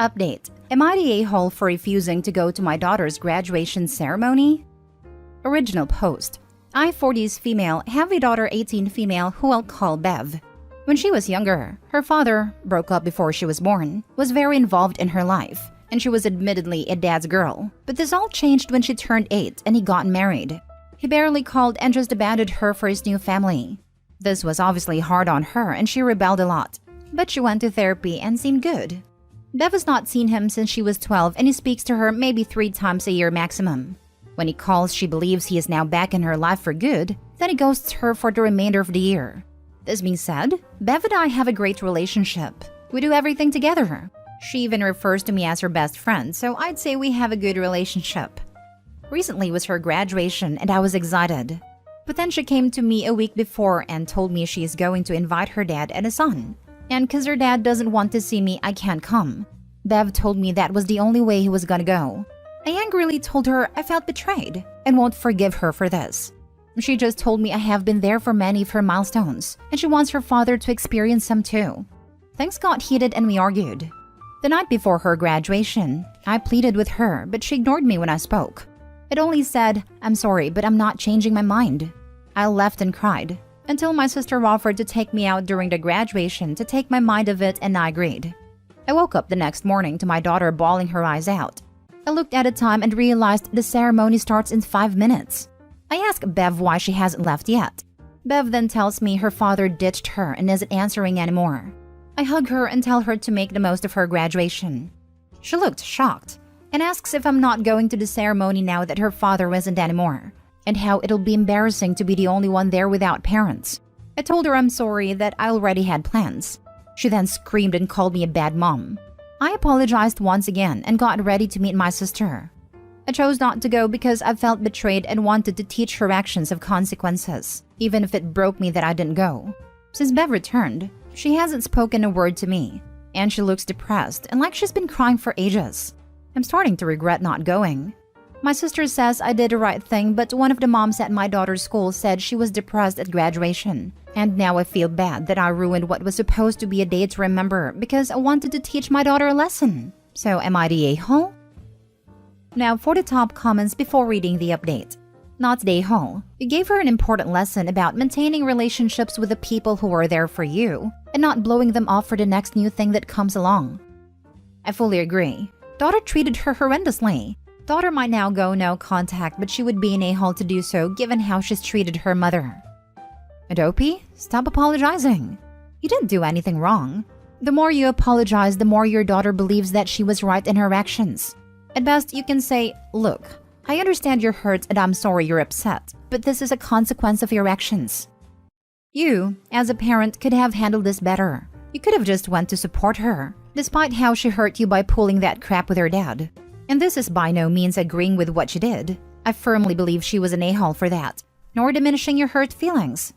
Update. Am I the a-hole for refusing to go to my daughter's graduation ceremony? Original post. I, 40s female, have a daughter 18 female who I'll call Bev. When she was younger, her father, broke up before she was born, was very involved in her life, and she was admittedly a dad's girl. But this all changed when she turned 8 and he got married. He barely called and just abandoned her for his new family. This was obviously hard on her and she rebelled a lot. But she went to therapy and seemed good. Bev has not seen him since she was 12 and he speaks to her maybe 3 times a year maximum. When he calls, she believes he is now back in her life for good, then he ghosts her for the remainder of the year. This being said, Bev and I have a great relationship. We do everything together. She even refers to me as her best friend, so I'd say we have a good relationship. Recently was her graduation and I was excited. But then she came to me a week before and told me she is going to invite her dad and a son. And cause her dad doesn't want to see me, I can't come. Bev told me that was the only way he was gonna go. I angrily told her I felt betrayed and won't forgive her for this. She just told me I have been there for many of her milestones and she wants her father to experience some too. Things got heated and we argued. The night before her graduation, I pleaded with her but she ignored me when I spoke. It only said, "I'm sorry, but I'm not changing my mind." I left and cried until my sister offered to take me out during the graduation to take my mind of it and I agreed. I woke up the next morning to my daughter bawling her eyes out. I looked at the time and realized the ceremony starts in 5 minutes. I asked Bev why she hasn't left yet. Bev then tells me her father ditched her and isn't answering anymore. I hug her and tell her to make the most of her graduation. She looked shocked and asks if I'm not going to the ceremony now that her father isn't anymore, and how it'll be embarrassing to be the only one there without parents. I told her I'm sorry that I already had plans. She then screamed and called me a bad mom. I apologized once again and got ready to meet my sister. I chose not to go because I felt betrayed and wanted to teach her actions of consequences, even if it broke me that I didn't go. Since Bev returned, she hasn't spoken a word to me, and she looks depressed and like she's been crying for ages. I'm starting to regret not going. My sister says I did the right thing, but one of the moms at my daughter's school said she was depressed at graduation. And now I feel bad that I ruined what was supposed to be a day to remember because I wanted to teach my daughter a lesson. So am I the a-hole? Now for the top comments before reading the update. Not the a-hole. You gave her an important lesson about maintaining relationships with the people who are there for you and not blowing them off for the next new thing that comes along. I fully agree. Daughter treated her horrendously. Daughter might now go no contact, but she would be an a-hole to do so given how she's treated her mother. Adopi, stop apologizing. You didn't do anything wrong. The more you apologize, the more your daughter believes that she was right in her actions. At best, you can say, "Look, I understand you're hurt and I'm sorry you're upset, but this is a consequence of your actions." You, as a parent, could have handled this better. You could have just went to support her, despite how she hurt you by pulling that crap with her dad. And this is by no means agreeing with what she did. I firmly believe she was an a-hole for that, nor diminishing your hurt feelings.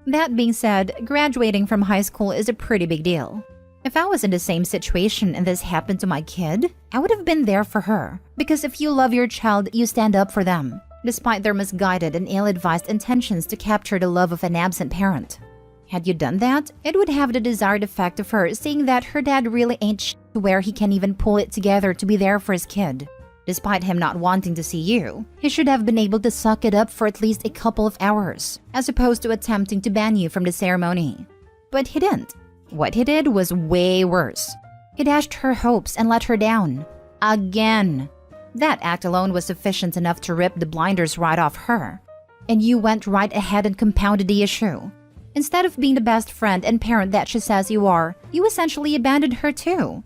That being said, graduating from high school is a pretty big deal. If I was in the same situation and this happened to my kid, I would have been there for her. Because if you love your child, you stand up for them, despite their misguided and ill-advised intentions to capture the love of an absent parent. Had you done that, it would have the desired effect of her seeing that her dad really ain't shit to where he can even pull it together to be there for his kid. Despite him not wanting to see you, he should have been able to suck it up for at least a couple of hours, as opposed to attempting to ban you from the ceremony. But he didn't. What he did was way worse. He dashed her hopes and let her down. Again. That act alone was sufficient enough to rip the blinders right off her. And you went right ahead and compounded the issue. Instead of being the best friend and parent that she says you are, you essentially abandoned her too.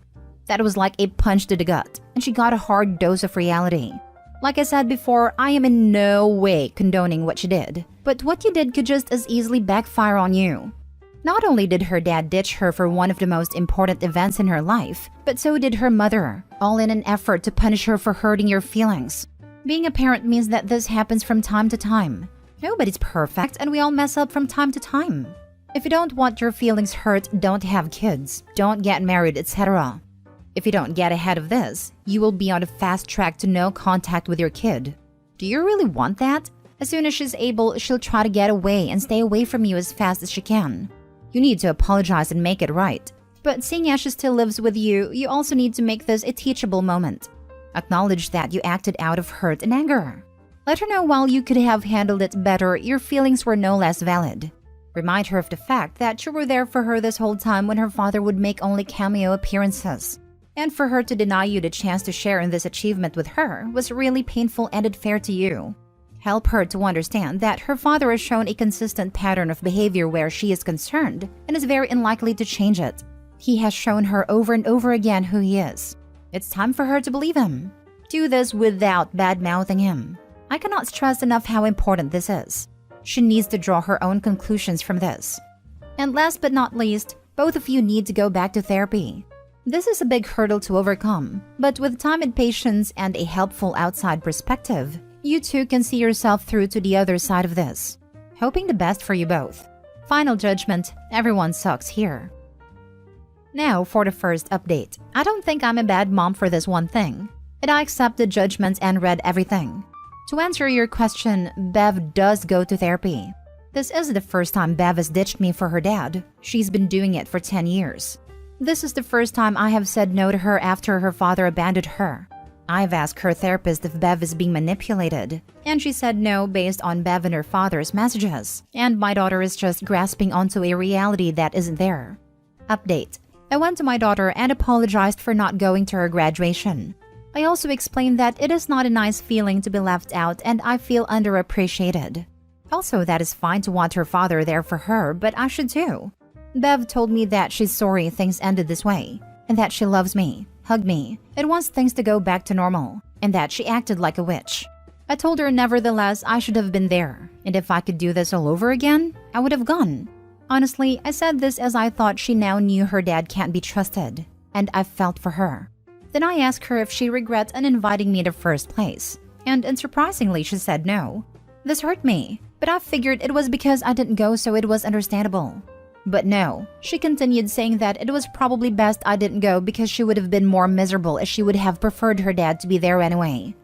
That was like a punch to the gut, and she got a hard dose of reality. Like I said before, I am in no way condoning what she did, but what you did could just as easily backfire on you. Not only did her dad ditch her for one of the most important events in her life, but so did her mother, all in an effort to punish her for hurting your feelings. Being a parent means that this happens from time to time. Nobody's perfect, and we all mess up from time to time. If you don't want your feelings hurt, don't have kids, don't get married, etc. If you don't get ahead of this, you will be on a fast track to no contact with your kid. Do you really want that? As soon as she's able, she'll try to get away and stay away from you as fast as she can. You need to apologize and make it right. But seeing as she still lives with you, you also need to make this a teachable moment. Acknowledge that you acted out of hurt and anger. Let her know while you could have handled it better, your feelings were no less valid. Remind her of the fact that you were there for her this whole time when her father would make only cameo appearances. And for her to deny you the chance to share in this achievement with her was really painful and unfair to you. Help her to understand that her father has shown a consistent pattern of behavior where she is concerned and is very unlikely to change it. He has shown her over and over again who he is. It's time for her to believe him. Do this without bad-mouthing him. I cannot stress enough how important this is. She needs to draw her own conclusions from this. And last but not least, both of you need to go back to therapy. This is a big hurdle to overcome, but with time and patience and a helpful outside perspective, you two can see yourself through to the other side of this. Hoping the best for you both. Final judgment, everyone sucks here. Now for the first update. I don't think I'm a bad mom for this one thing, and I accepted judgments and read everything. To answer your question, Bev does go to therapy. This isn't the first time Bev has ditched me for her dad. She's been doing it for 10 years. This is the first time I have said no to her after her father abandoned her. I've asked her therapist if Bev is being manipulated, and she said no based on Bev and her father's messages, and my daughter is just grasping onto a reality that isn't there. Update. I went to my daughter and apologized for not going to her graduation. I also explained that it is not a nice feeling to be left out and I feel underappreciated. Also, that is fine to want her father there for her, but I should too. Bev told me that she's sorry things ended this way, and that she loves me, hugged me, and wants things to go back to normal, and that she acted like a witch. I told her nevertheless I should have been there, and if I could do this all over again, I would have gone. Honestly, I said this as I thought she now knew her dad can't be trusted, and I felt for her. Then I asked her if she regrets uninviting me in the first place, and unsurprisingly she said no. This hurt me, but I figured it was because I didn't go, so it was understandable. But no, she continued saying that it was probably best I didn't go because she would have been more miserable as she would have preferred her dad to be there anyway.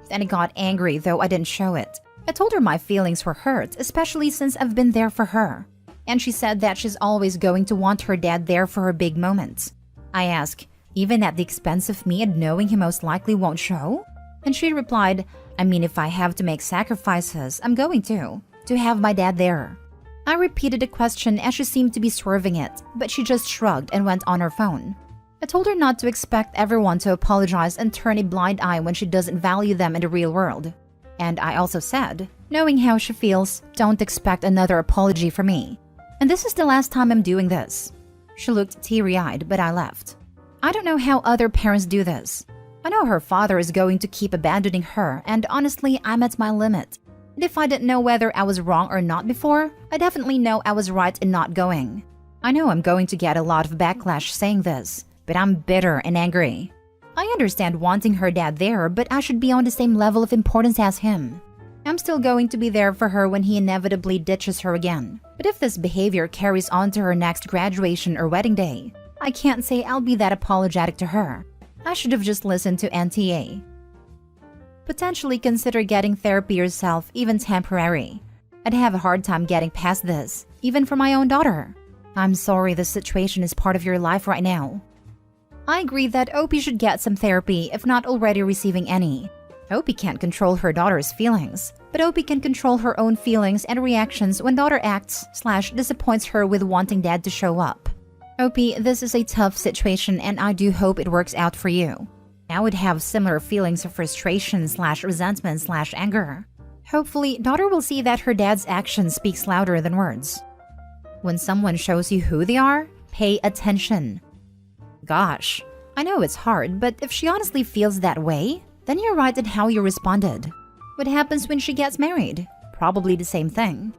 Then I got angry, though I didn't show it. I told her my feelings were hurt, especially since I've been there for her. And she said that she's always going to want her dad there for her big moments. I asked, even at the expense of me and knowing he most likely won't show? And she replied, I mean, if I have to make sacrifices, I'm going to have my dad there. I repeated the question as she seemed to be swerving it, but she just shrugged and went on her phone. I told her not to expect everyone to apologize and turn a blind eye when she doesn't value them in the real world. And I also said, knowing how she feels, don't expect another apology from me. And this is the last time I'm doing this. She looked teary-eyed, but I left. I don't know how other parents do this. I know her father is going to keep abandoning her, and honestly, I'm at my limit. And if I didn't know whether I was wrong or not before, I definitely know I was right in not going. I know I'm going to get a lot of backlash saying this, but I'm bitter and angry. I understand wanting her dad there, but I should be on the same level of importance as him. I'm still going to be there for her when he inevitably ditches her again. But if this behavior carries on to her next graduation or wedding day, I can't say I'll be that apologetic to her. I should have just listened to NTA. Potentially consider getting therapy yourself, even temporary. I'd have a hard time getting past this, even for my own daughter. I'm sorry this situation is part of your life right now. I agree that Opie should get some therapy if not already receiving any. Opie can't control her daughter's feelings, but Opie can control her own feelings and reactions when daughter acts/disappoints her with wanting dad to show up. Opie, this is a tough situation and I do hope it works out for you. I would have similar feelings of frustration/resentment/anger. Hopefully, daughter will see that her dad's action speaks louder than words. When someone shows you who they are, pay attention. Gosh, I know it's hard, but if she honestly feels that way, then you're right in how you responded. What happens when she gets married? Probably the same thing.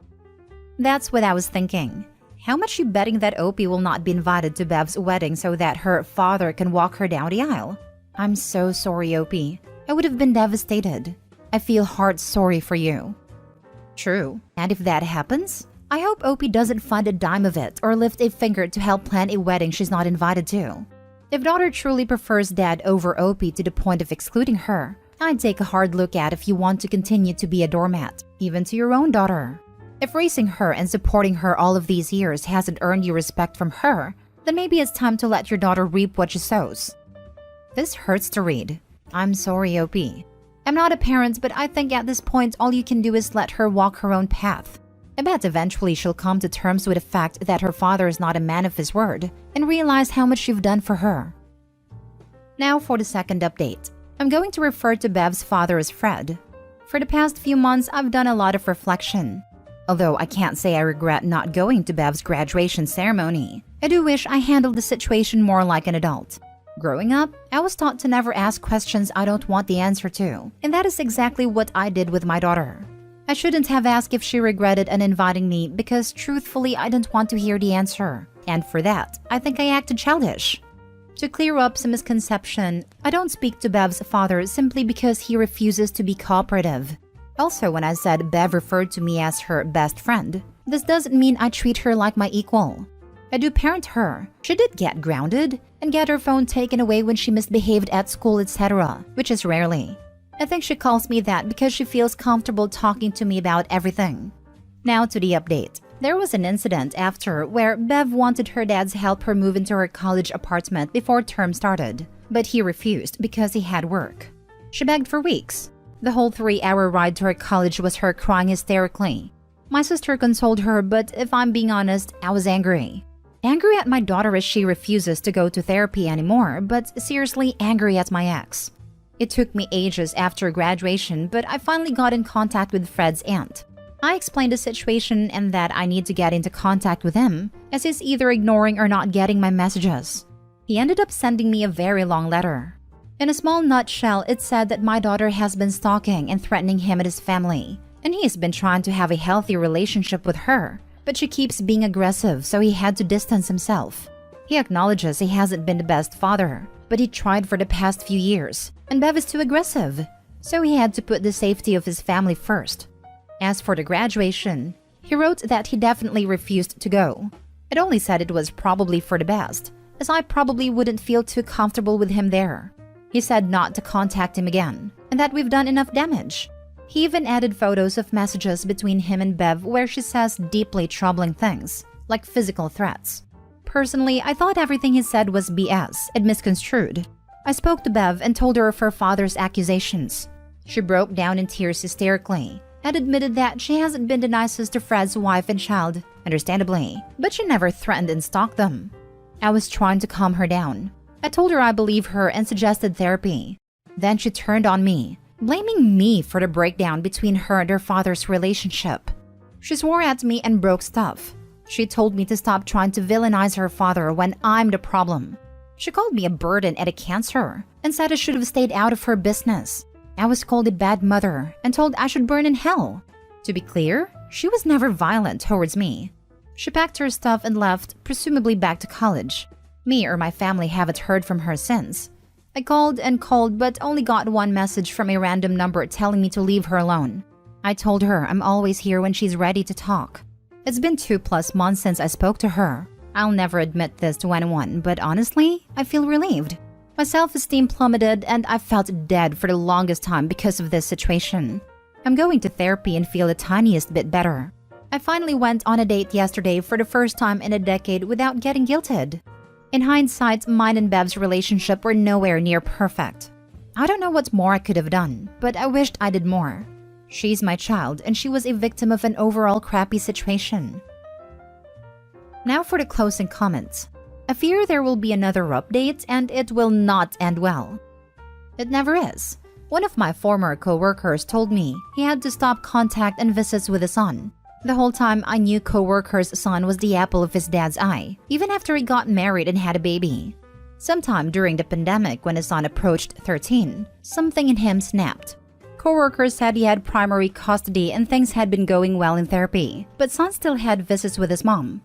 That's what I was thinking. How much you betting that Opie will not be invited to Bev's wedding so that her father can walk her down the aisle? I'm so sorry, Opie. I would have been devastated. I feel heart sorry for you. True. And if that happens, I hope Opie doesn't fund a dime of it or lift a finger to help plan a wedding she's not invited to. If daughter truly prefers dad over Opie to the point of excluding her, I'd take a hard look at if you want to continue to be a doormat, even to your own daughter. If raising her and supporting her all of these years hasn't earned you respect from her, then maybe it's time to let your daughter reap what she sows. This hurts to read. I'm sorry, OP. I'm not a parent, but I think at this point all you can do is let her walk her own path. I bet eventually she'll come to terms with the fact that her father is not a man of his word and realize how much you've done for her. Now for the second update. I'm going to refer to Bev's father as Fred. For the past few months, I've done a lot of reflection. Although I can't say I regret not going to Bev's graduation ceremony, I do wish I handled the situation more like an adult. Growing up, I was taught to never ask questions I don't want the answer to, and that is exactly what I did with my daughter. I shouldn't have asked if she regretted uninviting me because truthfully I didn't want to hear the answer, and for that, I think I acted childish. To clear up some misconception, I don't speak to Bev's father simply because he refuses to be cooperative. Also, when I said Bev referred to me as her best friend, this doesn't mean I treat her like my equal. I do parent her. She did get grounded and get her phone taken away when she misbehaved at school, etc., which is rarely. I think she calls me that because she feels comfortable talking to me about everything. Now to the update. There was an incident after where Bev wanted her dad's help her move into her college apartment before term started, but he refused because he had work. She begged for weeks. The whole 3-hour ride to her college was her crying hysterically. My sister consoled her, but if I'm being honest, I was angry. Angry at my daughter as she refuses to go to therapy anymore, but seriously angry at my ex. It took me ages after graduation, but I finally got in contact with Fred's aunt. I explained the situation and that I need to get into contact with him, as he's either ignoring or not getting my messages. He ended up sending me a very long letter. In a small nutshell, it said that my daughter has been stalking and threatening him and his family, and he has been trying to have a healthy relationship with her, but she keeps being aggressive, so he had to distance himself. He acknowledges he hasn't been the best father, but he tried for the past few years, and Bev is too aggressive, so he had to put the safety of his family first. As for the graduation, he wrote that he definitely refused to go. It only said it was probably for the best, as I probably wouldn't feel too comfortable with him there. He said not to contact him again, and that we've done enough damage. He even added photos of messages between him and Bev where she says deeply troubling things, like physical threats. Personally, I thought everything he said was BS and misconstrued. I spoke to Bev and told her of her father's accusations. She broke down in tears hysterically and admitted that she hasn't been the nicest to Fred's wife and child, understandably, but she never threatened and stalked them. I was trying to calm her down. I told her I believe her and suggested therapy. Then she turned on me, blaming me for the breakdown between her and her father's relationship. She swore at me and broke stuff. She told me to stop trying to villainize her father when I'm the problem. She called me a burden and a cancer and said I should have stayed out of her business. I was called a bad mother and told I should burn in hell. To be clear, she was never violent towards me. She packed her stuff and left, presumably back to college. Me or my family haven't heard from her since. I called and called but only got one message from a random number telling me to leave her alone. I told her I'm always here when she's ready to talk. It's been 2+ months since I spoke to her. I'll never admit this to anyone, but honestly, I feel relieved. My self-esteem plummeted and I felt dead for the longest time because of this situation. I'm going to therapy and feel the tiniest bit better. I finally went on a date yesterday for the first time in a decade without getting guilted. In hindsight, mine and Bev's relationship were nowhere near perfect. I don't know what more I could have done, but I wished I did more. She's my child and she was a victim of an overall crappy situation. Now for the closing comments. I fear there will be another update and it will not end well. It never is. One of my former co-workers told me he had to stop contact and visits with his son. The whole time I knew co-worker's son was the apple of his dad's eye, even after he got married and had a baby. Sometime during the pandemic when his son approached 13, something in him snapped. Co-worker said he had primary custody and things had been going well in therapy, but son still had visits with his mom.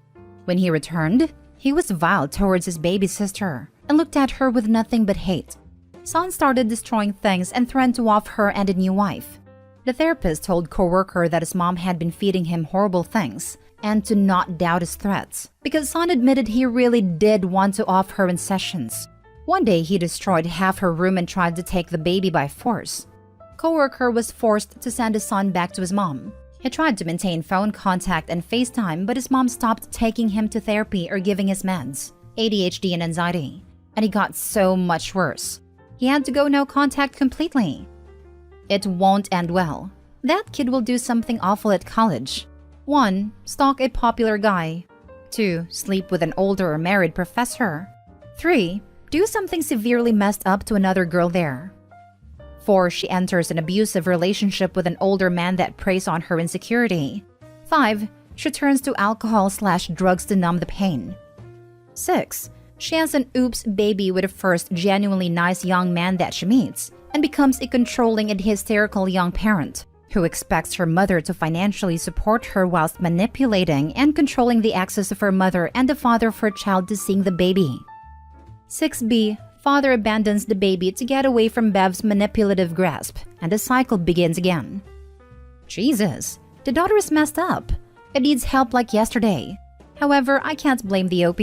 When he returned, he was vile towards his baby sister and looked at her with nothing but hate. Son started destroying things and threatened to off her and a new wife. The therapist told co-worker that his mom had been feeding him horrible things and to not doubt his threats because Son admitted he really did want to off her in sessions. One day he destroyed half her room and tried to take the baby by force. Co-worker was forced to send his son back to his mom. He tried to maintain phone contact and FaceTime, but his mom stopped taking him to therapy or giving his meds. ADHD and anxiety, and it got so much worse. He had to go no contact completely. It won't end well. That kid will do something awful at college. 1. Stalk a popular guy. 2. Sleep with an older or married professor. 3. Do something severely messed up to another girl there. 4. She enters an abusive relationship with an older man that preys on her insecurity. 5. She turns to alcohol/drugs to numb the pain. 6. She has an oops baby with a first genuinely nice young man that she meets and becomes a controlling and hysterical young parent who expects her mother to financially support her whilst manipulating and controlling the access of her mother and the father for her child to seeing the baby. 6b. Father abandons the baby to get away from Bev's manipulative grasp, and the cycle begins again. Jesus, the daughter is messed up. It needs help like yesterday. However, I can't blame the OP.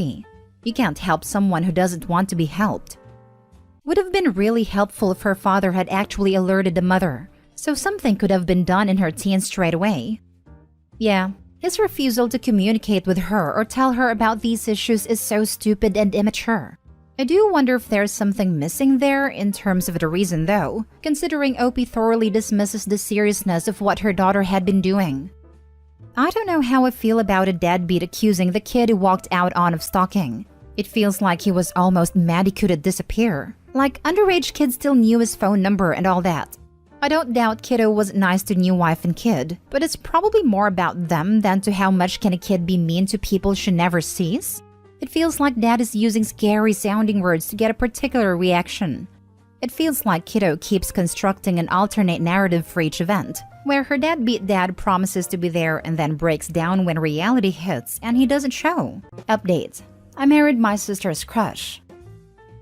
You can't help someone who doesn't want to be helped. Would have been really helpful if her father had actually alerted the mother, so something could have been done in her teens straight away. Yeah, his refusal to communicate with her or tell her about these issues is so stupid and immature. I do wonder if there's something missing there in terms of the reason though, considering OP thoroughly dismisses the seriousness of what her daughter had been doing. I don't know how I feel about a deadbeat accusing the kid who walked out on of stalking. It feels like he was almost mad he couldn't disappear. Like underage kids still knew his phone number and all that. I don't doubt kiddo was nice to new wife and kid, but it's probably more about them than to how much can a kid be mean to people she never sees. It feels like dad is using scary sounding words to get a particular reaction. It feels like kiddo keeps constructing an alternate narrative for each event, where her deadbeat dad promises to be there and then breaks down when reality hits and he doesn't show. Update. I married my sister's crush.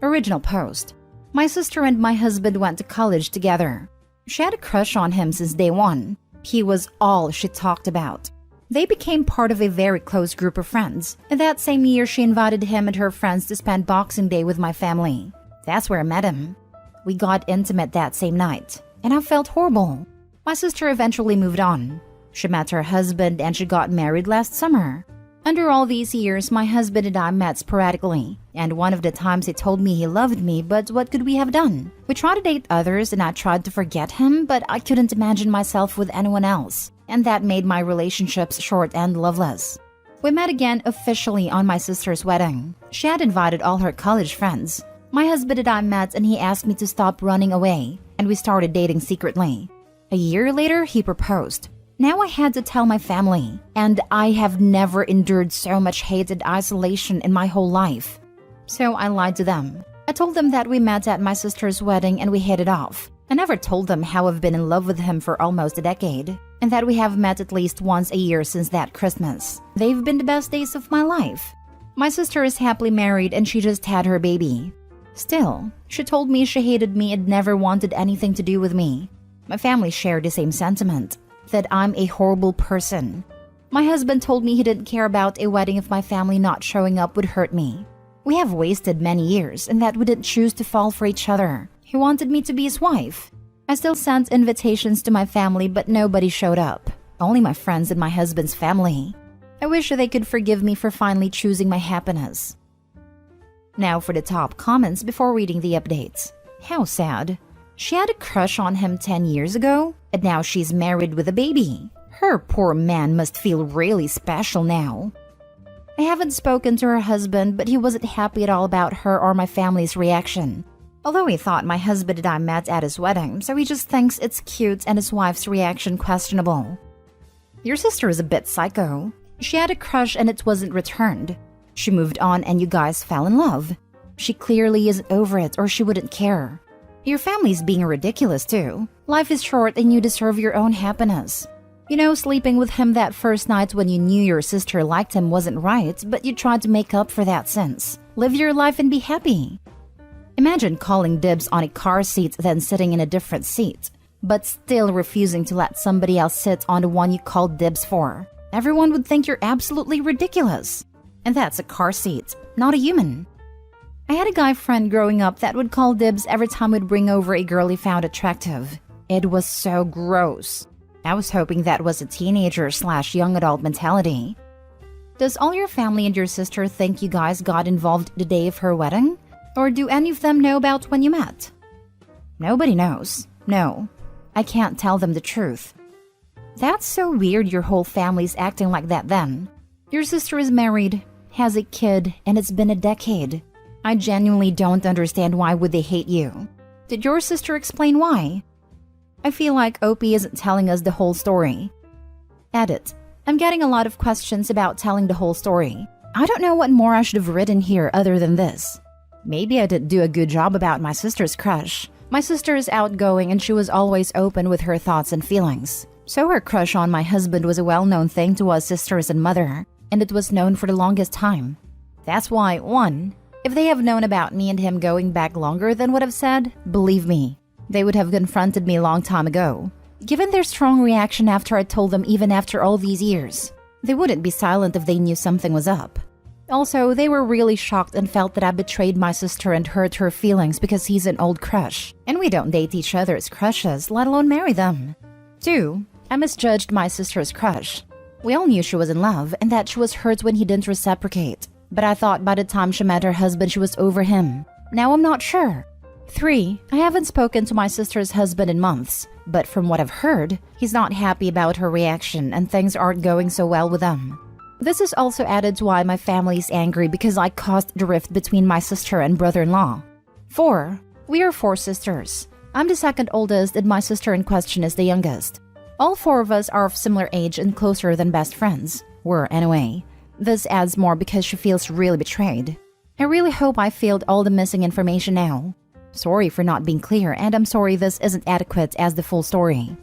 Original post. My sister and my husband went to college together. She had a crush on him since day one. He was all she talked about. They became part of a very close group of friends, and that same year she invited him and her friends to spend Boxing Day with my family. That's where I met him. We got intimate that same night, and I felt horrible. My sister eventually moved on. She met her husband and she got married last summer. Under all these years, my husband and I met sporadically, and one of the times he told me he loved me, but what could we have done? We tried to date others and I tried to forget him, but I couldn't imagine myself with anyone else, and that made my relationships short and loveless. We met again officially on my sister's wedding. She had invited all her college friends. My husband and I met and he asked me to stop running away, and we started dating secretly. A year later, he proposed. Now I had to tell my family, and I have never endured so much hate and isolation in my whole life. So I lied to them. I told them that we met at my sister's wedding and we hit it off. I never told them how I've been in love with him for almost a decade, and that we have met at least once a year since that Christmas. They've been the best days of my life. My sister is happily married and she just had her baby. Still, she told me she hated me and never wanted anything to do with me. My family shared the same sentiment, that I'm a horrible person. My husband told me he didn't care about a wedding if my family not showing up would hurt me. We have wasted many years and that we didn't choose to fall for each other. He wanted me to be his wife. I still sent invitations to my family, but nobody showed up. Only my friends and my husband's family. I wish they could forgive me for finally choosing my happiness. Now for the top comments before reading the updates. How sad. She had a crush on him 10 years ago, and now she's married with a baby. Her poor man must feel really special now. I haven't spoken to her husband, but he wasn't happy at all about her or my family's reaction. Although he thought my husband and I met at his wedding, so he just thinks it's cute and his wife's reaction questionable. Your sister is a bit psycho. She had a crush and it wasn't returned. She moved on and you guys fell in love. She clearly isn't over it or she wouldn't care. Your family's being ridiculous too. Life is short and you deserve your own happiness. You know, sleeping with him that first night when you knew your sister liked him wasn't right, but you tried to make up for that since. Live your life and be happy. Imagine calling dibs on a car seat then sitting in a different seat, but still refusing to let somebody else sit on the one you called dibs for. Everyone would think you're absolutely ridiculous. And that's a car seat, not a human. I had a guy friend growing up that would call dibs every time we'd bring over a girl he found attractive. It was so gross. I was hoping that was a teenager/young adult mentality. Does all your family and your sister think you guys got involved the day of her wedding? Or do any of them know about when you met? Nobody knows. No, I can't tell them the truth. That's so weird your whole family's acting like that then. Your sister is married, has a kid, and it's been a decade. I genuinely don't understand why would they hate you. Did your sister explain why? I feel like OP isn't telling us the whole story. Edit. I'm getting a lot of questions about telling the whole story. I don't know what more I should have written here other than this. Maybe I didn't do a good job about my sister's crush. My sister is outgoing and she was always open with her thoughts and feelings. So her crush on my husband was a well-known thing to us sisters and mother, and it was known for the longest time. That's why, 1, if they have known about me and him going back longer than what I've said, believe me, they would have confronted me a long time ago. Given their strong reaction after I told them even after all these years, they wouldn't be silent if they knew something was up. Also, they were really shocked and felt that I betrayed my sister and hurt her feelings because he's an old crush, and we don't date each other's crushes, let alone marry them. 2, I misjudged my sister's crush. We all knew she was in love and that she was hurt when he didn't reciprocate, but I thought by the time she met her husband she was over him. Now I'm not sure. 3, I haven't spoken to my sister's husband in months, but from what I've heard, he's not happy about her reaction and things aren't going so well with them. This is also added to why my family is angry because I caused the rift between my sister and brother-in-law. 4, we are 4 sisters. I'm the second oldest and my sister in question is the youngest. All 4 of us are of similar age and closer than best friends. Were anyway. This adds more because she feels really betrayed. I really hope I filled all the missing information now. Sorry for not being clear, and I'm sorry this isn't adequate as the full story.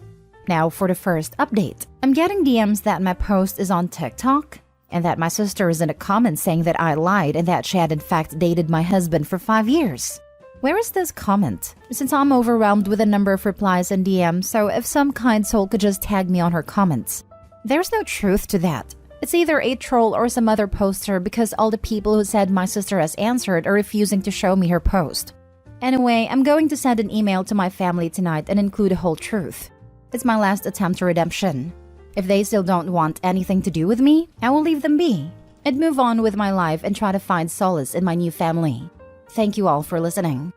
Now for the first update. I'm getting DMs that my post is on TikTok, and that my sister is in a comment saying that I lied and that she had in fact dated my husband for 5 years. Where is this comment? Since I'm overwhelmed with a number of replies and DMs, so if some kind soul could just tag me on her comments. There's no truth to that. It's either a troll or some other poster because all the people who said my sister has answered are refusing to show me her post. Anyway, I'm going to send an email to my family tonight and include the whole truth. It's my last attempt at redemption. If they still don't want anything to do with me, I will leave them be and move on with my life and try to find solace in my new family. Thank you all for listening.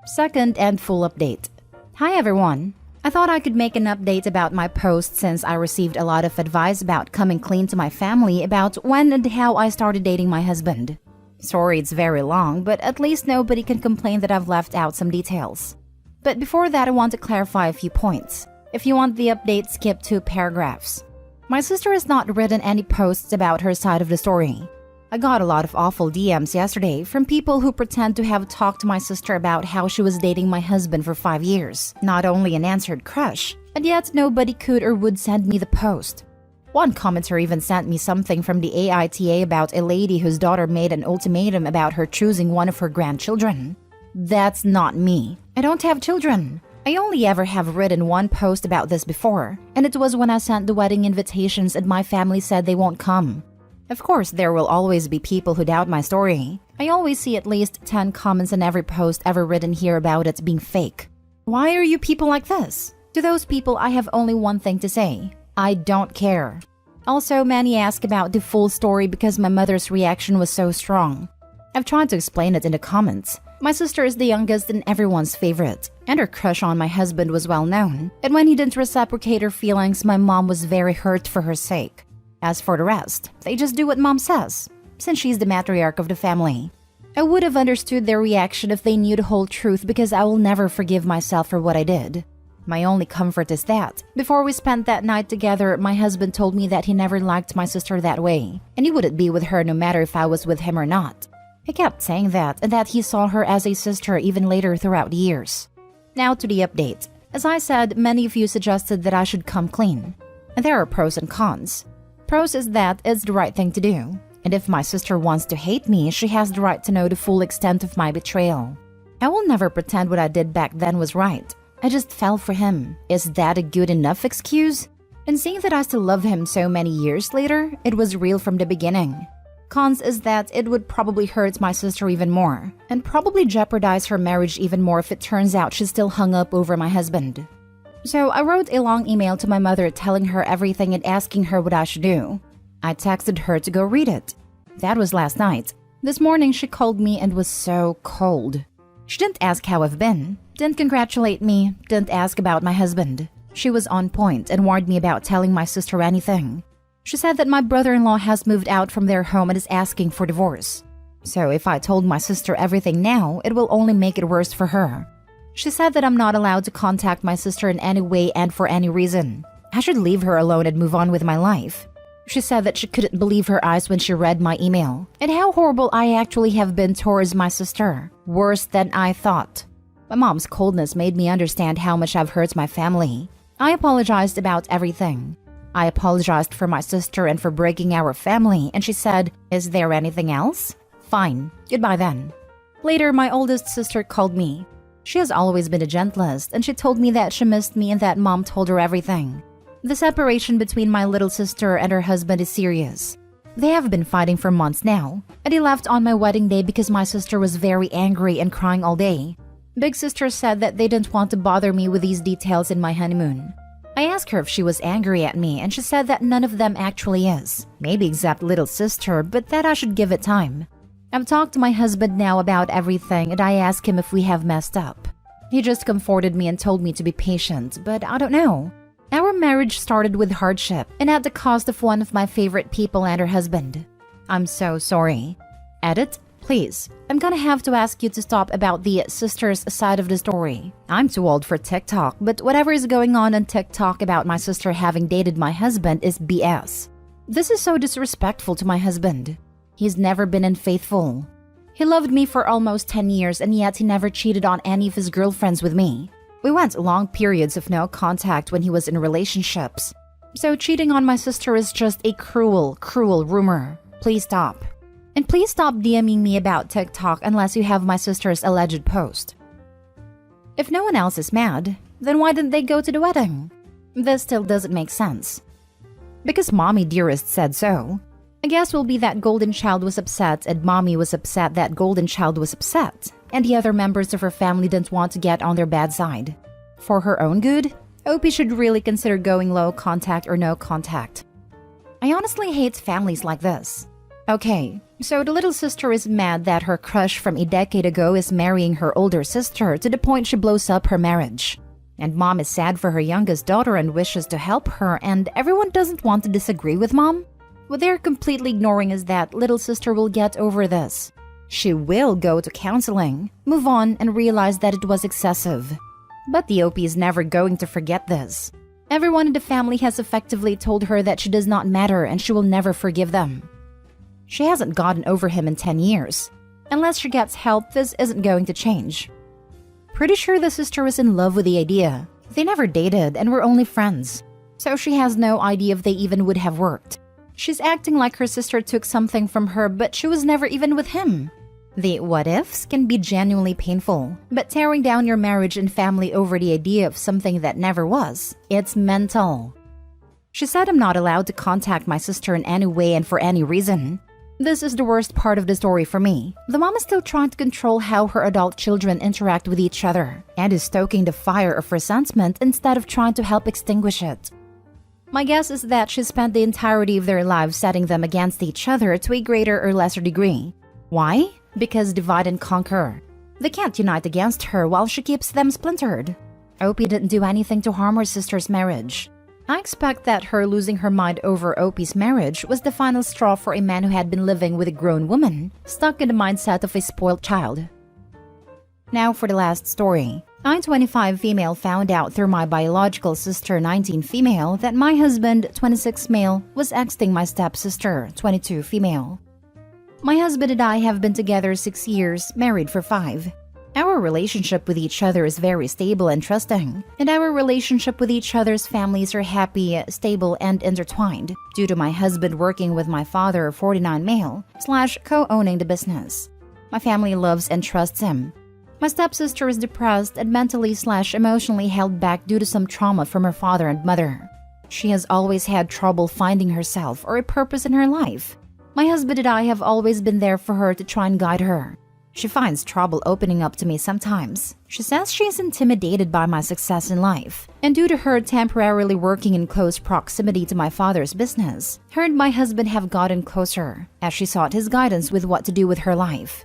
Second and full update. Hi everyone. I thought I could make an update about my post since I received a lot of advice about coming clean to my family about when and how I started dating my husband. Sorry it's very long, but at least nobody can complain that I've left out some details. But before that, I want to clarify a few points. If you want the update, skip 2 paragraphs. My sister has not written any posts about her side of the story. I got a lot of awful DMs yesterday from people who pretend to have talked to my sister about how she was dating my husband for 5 years, not only an answered crush, and yet nobody could or would send me the post. One commenter even sent me something from the AITA about a lady whose daughter made an ultimatum about her choosing one of her grandchildren. That's not me. I don't have children. I only ever have written one post about this before, and it was when I sent the wedding invitations and my family said they won't come. Of course, there will always be people who doubt my story. I always see at least 10 comments in every post ever written here about it being fake. Why are you people like this? To those people, I have only one thing to say. I don't care. Also, many ask about the full story because my mother's reaction was so strong. I've tried to explain it in the comments. My sister is the youngest and everyone's favorite, and her crush on my husband was well known. And when he didn't reciprocate her feelings, my mom was very hurt for her sake. As for the rest, they just do what mom says, since she's the matriarch of the family. I would have understood their reaction if they knew the whole truth because I will never forgive myself for what I did. My only comfort is that, before we spent that night together, my husband told me that he never liked my sister that way, and he wouldn't be with her no matter if I was with him or not. He kept saying that, and that he saw her as a sister even later throughout the years. Now to the update. As I said, many of you suggested that I should come clean. And there are pros and cons. Pros is that it's the right thing to do. And if my sister wants to hate me, she has the right to know the full extent of my betrayal. I will never pretend what I did back then was right. I just fell for him. Is that a good enough excuse? And seeing that I still love him so many years later, it was real from the beginning. Cons is that it would probably hurt my sister even more, and probably jeopardize her marriage even more if it turns out she's still hung up over my husband. So I wrote a long email to my mother telling her everything and asking her what I should do. I texted her to go read it. That was last night. This morning she called me and was so cold. She didn't ask how I've been, didn't congratulate me, didn't ask about my husband. She was on point and warned me about telling my sister anything. She said that my brother-in-law has moved out from their home and is asking for divorce. So if I told my sister everything now, it will only make it worse for her. She said that I'm not allowed to contact my sister in any way and for any reason. I should leave her alone and move on with my life. She said that she couldn't believe her eyes when she read my email, and how horrible I actually have been towards my sister. Worse than I thought. My mom's coldness made me understand how much I've hurt my family. I apologized about everything. I apologized for my sister and for breaking our family, and she said, "Is there anything else?" Fine, goodbye then. Later, my oldest sister called me. She has always been the gentlest, and she told me that she missed me and that mom told her everything. The separation between my little sister and her husband is serious. They have been fighting for months now, and he left on my wedding day because my sister was very angry and crying all day. Big sister said that they didn't want to bother me with these details in my honeymoon. I asked her if she was angry at me, and she said that none of them actually is. Maybe except little sister, but that I should give it time. I've talked to my husband now about everything, and I asked him if we have messed up. He just comforted me and told me to be patient, but I don't know. Our marriage started with hardship and at the cost of one of my favorite people and her husband. I'm so sorry. Edit, please. I'm gonna have to ask you to stop about the sister's side of the story. I'm too old for TikTok, but whatever is going on TikTok about my sister having dated my husband is BS. This is so disrespectful to my husband. He's never been unfaithful. He loved me for almost 10 years and yet he never cheated on any of his girlfriends with me. We went long periods of no contact when he was in relationships. So cheating on my sister is just a cruel, cruel rumor. Please stop. And please stop DMing me about TikTok unless you have my sister's alleged post. If no one else is mad, then why didn't they go to the wedding? This still doesn't make sense. Because Mommy Dearest said so. I guess will be that Golden Child was upset and Mommy was upset that Golden Child was upset, and the other members of her family didn't want to get on their bad side. For her own good, Opie should really consider going low contact or no contact. I honestly hate families like this. Okay, so the little sister is mad that her crush from a decade ago is marrying her older sister to the point she blows up her marriage. And Mom is sad for her youngest daughter and wishes to help her, and everyone doesn't want to disagree with Mom? What they're completely ignoring is that little sister will get over this. She will go to counseling, move on, and realize that it was excessive. But the OP is never going to forget this. Everyone in the family has effectively told her that she does not matter and she will never forgive them. She hasn't gotten over him in 10 years. Unless she gets help, this isn't going to change. Pretty sure the sister was in love with the idea. They never dated and were only friends. So she has no idea if they even would have worked. She's acting like her sister took something from her, but she was never even with him. The what-ifs can be genuinely painful, but tearing down your marriage and family over the idea of something that never was, it's mental. She said I'm not allowed to contact my sister in any way and for any reason. This is the worst part of the story for me. The mom is still trying to control how her adult children interact with each other, and is stoking the fire of resentment instead of trying to help extinguish it. My guess is that she spent the entirety of their lives setting them against each other to a greater or lesser degree. Why? Because divide and conquer. They can't unite against her while she keeps them splintered. Opie didn't do anything to harm her sister's marriage. I expect that her losing her mind over Opie's marriage was the final straw for a man who had been living with a grown woman, stuck in the mindset of a spoiled child. Now for the last story. I, 25 female, found out through my biological sister, 19 female, that my husband, 26 male, was exting my stepsister, 22 female. My husband and I have been together 6 years, married for 5. Our relationship with each other is very stable and trusting, and our relationship with each other's families are happy, stable, and intertwined, due to my husband working with my father, 49 male, / co-owning the business. My family loves and trusts him. My stepsister is depressed and mentally / emotionally held back due to some trauma from her father and mother. She has always had trouble finding herself or a purpose in her life. My husband and I have always been there for her to try and guide her. She finds trouble opening up to me sometimes. She says she is intimidated by my success in life, and due to her temporarily working in close proximity to my father's business, her and my husband have gotten closer as she sought his guidance with what to do with her life.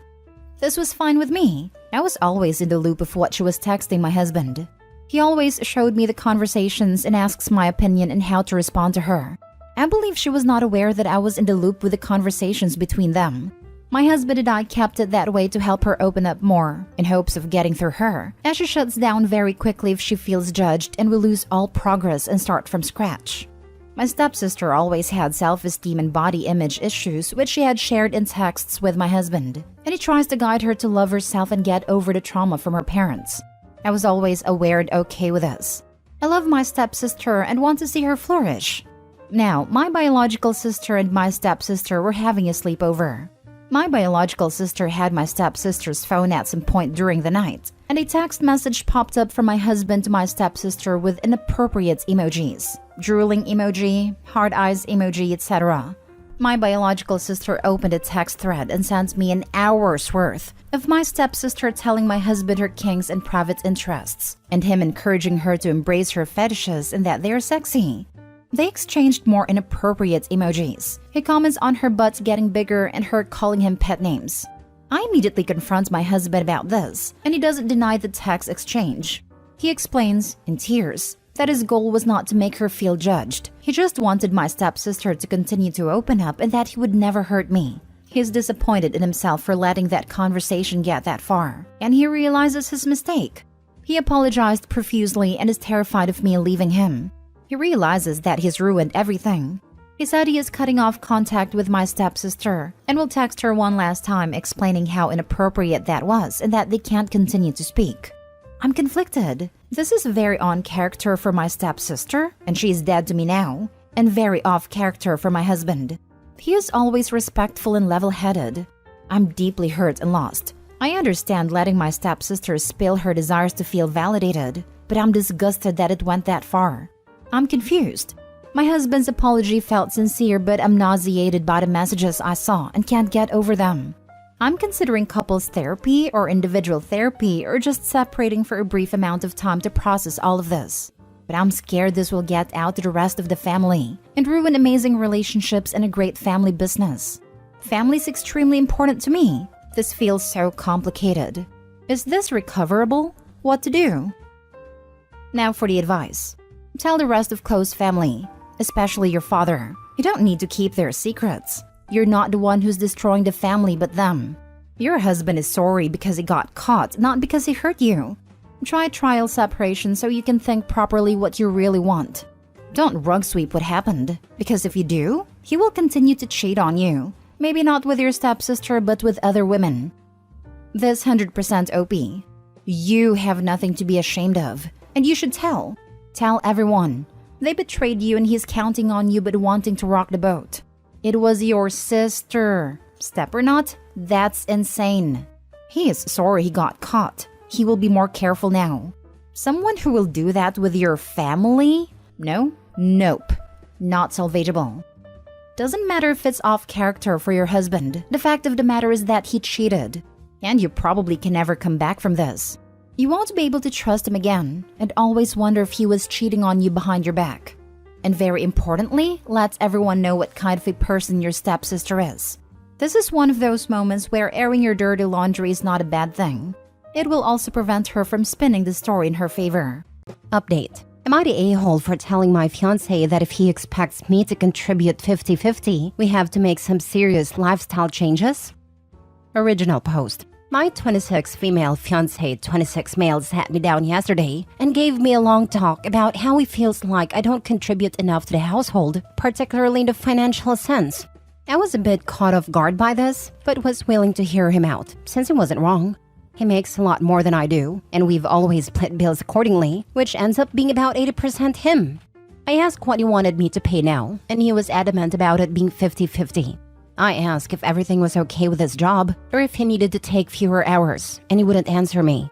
This was fine with me. I was always in the loop of what she was texting my husband. He always showed me the conversations and asks my opinion and how to respond to her. I believe she was not aware that I was in the loop with the conversations between them. My husband and I kept it that way to help her open up more, in hopes of getting through her, as she shuts down very quickly if she feels judged and will lose all progress and start from scratch. My stepsister always had self-esteem and body image issues, which she had shared in texts with my husband, and he tries to guide her to love herself and get over the trauma from her parents. I was always aware and okay with this. I love my stepsister and want to see her flourish. Now, my biological sister and my stepsister were having a sleepover. My biological sister had my stepsister's phone at some point during the night, and a text message popped up from my husband to my stepsister with inappropriate emojis, drooling emoji, hard eyes emoji, etc. My biological sister opened a text thread and sent me an hour's worth of my stepsister telling my husband her kinks and private interests, and him encouraging her to embrace her fetishes and that they're sexy. They exchanged more inappropriate emojis. He comments on her butt getting bigger and her calling him pet names. I immediately confront my husband about this, and he doesn't deny the text exchange. He explains, in tears, that his goal was not to make her feel judged. He just wanted my stepsister to continue to open up and that he would never hurt me. He is disappointed in himself for letting that conversation get that far, and he realizes his mistake. He apologized profusely and is terrified of me leaving him. He realizes that he's ruined everything. He said he is cutting off contact with my stepsister and will text her one last time explaining how inappropriate that was and that they can't continue to speak. I'm conflicted. This is very on character for my stepsister, and she is dead to me now, and very off character for my husband. He is always respectful and level-headed. I'm deeply hurt and lost. I understand letting my stepsister spill her desires to feel validated, but I'm disgusted that it went that far. I'm confused. My husband's apology felt sincere, but I'm nauseated by the messages I saw and can't get over them. I'm considering couples therapy or individual therapy or just separating for a brief amount of time to process all of this. But I'm scared this will get out to the rest of the family and ruin amazing relationships and a great family business. Family's extremely important to me. This feels so complicated. Is this recoverable? What to do? Now for the advice. Tell the rest of close family, especially your father. You don't need to keep their secrets. You're not the one who's destroying the family but them. Your husband is sorry because he got caught, not because he hurt you. Try trial separation so you can think properly what you really want. Don't rug sweep what happened, because if you do, he will continue to cheat on you. Maybe not with your stepsister but with other women. This 100% OP. You have nothing to be ashamed of, and you should tell. Tell everyone. They betrayed you and he's counting on you but wanting to rock the boat. It was your sister. Step or not, that's insane. He is sorry he got caught. He will be more careful now. Someone who will do that with your family? No? Nope. Not salvageable. Doesn't matter if it's off character for your husband. The fact of the matter is that he cheated. And you probably can never come back from this. You won't be able to trust him again and always wonder if he was cheating on you behind your back. And very importantly, let everyone know what kind of a person your stepsister is. This is one of those moments where airing your dirty laundry is not a bad thing. It will also prevent her from spinning the story in her favor. Update. Am I the a-hole for telling my fiancé that if he expects me to contribute 50-50, we have to make some serious lifestyle changes? Original post. My 26 female fiancé, 26 male, sat me down yesterday and gave me a long talk about how he feels like I don't contribute enough to the household, particularly in the financial sense. I was a bit caught off guard by this, but was willing to hear him out, since he wasn't wrong. He makes a lot more than I do, and we've always split bills accordingly, which ends up being about 80% him. I asked what he wanted me to pay now, and he was adamant about it being 50-50. I asked if everything was okay with his job or if he needed to take fewer hours, and he wouldn't answer me.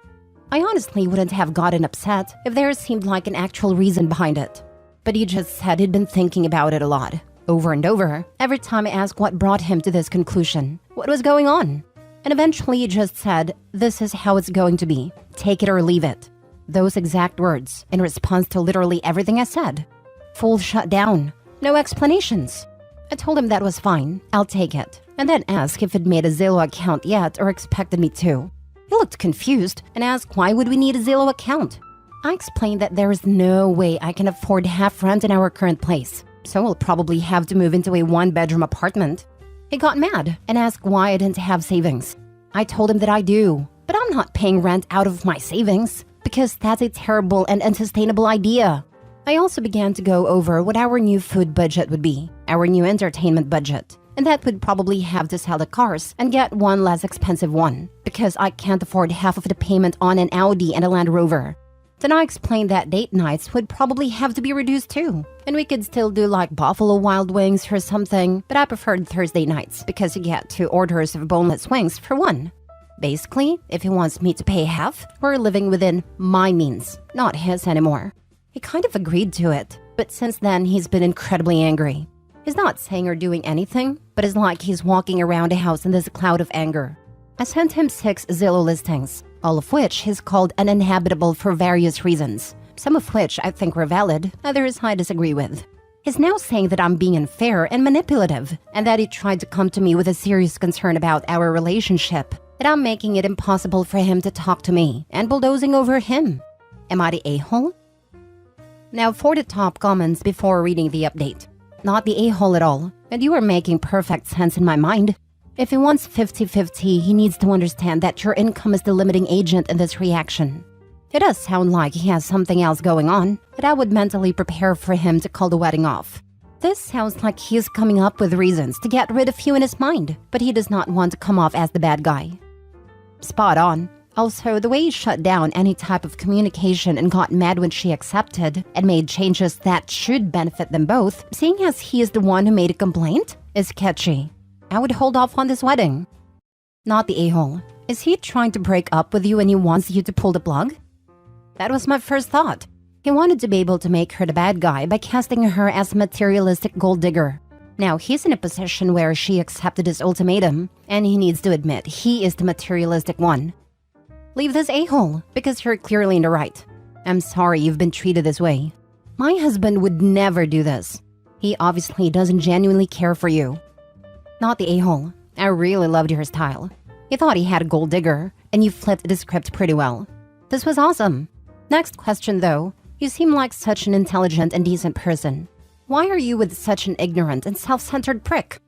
I honestly wouldn't have gotten upset if there seemed like an actual reason behind it. But he just said he'd been thinking about it a lot, over and over, every time I asked what brought him to this conclusion. What was going on? And eventually he just said, "This is how it's going to be. Take it or leave it." Those exact words in response to literally everything I said. Full shutdown. No explanations. I told him that was fine. I'll take it. And then asked if he'd made a Zillow account yet or expected me to. He looked confused and asked why would we need a Zillow account. I explained that there is no way I can afford half rent in our current place, so we'll probably have to move into a one-bedroom apartment. He got mad and asked why I didn't have savings. I told him that I do, but I'm not paying rent out of my savings because that's a terrible and unsustainable idea. I also began to go over what our new food budget would be, our new entertainment budget, and that would probably have to sell the cars and get one less expensive one because I can't afford half of the payment on an Audi and a Land Rover. Then I explained that date nights would probably have to be reduced too, and we could still do like Buffalo Wild Wings or something, but I preferred Thursday nights because you get 2 orders of boneless wings for one. Basically, if he wants me to pay half, we're living within my means, not his anymore. He kind of agreed to it, but since then he's been incredibly angry. He's not saying or doing anything, but it's like he's walking around the house in this cloud of anger. I sent him 6 Zillow listings, all of which he's called uninhabitable for various reasons, some of which I think were valid, others I disagree with. He's now saying that I'm being unfair and manipulative, and that he tried to come to me with a serious concern about our relationship, that I'm making it impossible for him to talk to me and bulldozing over him. Am I the a-hole? Now for the top comments before reading the update. Not the a-hole at all, and you are making perfect sense in my mind. If he wants 50-50, he needs to understand that your income is the limiting agent in this reaction. It does sound like he has something else going on, but I would mentally prepare for him to call the wedding off. This sounds like he's coming up with reasons to get rid of you in his mind, but he does not want to come off as the bad guy. Spot on. Also, the way he shut down any type of communication and got mad when she accepted and made changes that should benefit them both, seeing as he is the one who made a complaint, is sketchy. I would hold off on this wedding. Not the a-hole. Is he trying to break up with you and he wants you to pull the plug? That was my first thought. He wanted to be able to make her the bad guy by casting her as a materialistic gold digger. Now he's in a position where she accepted his ultimatum, and he needs to admit he is the materialistic one. Leave this a-hole, because you're clearly in the right. I'm sorry you've been treated this way. My husband would never do this. He obviously doesn't genuinely care for you. Not the a-hole. I really loved your style. You thought he had a gold digger, and you flipped the script pretty well. This was awesome. Next question though. You seem like such an intelligent and decent person. Why are you with such an ignorant and self-centered prick?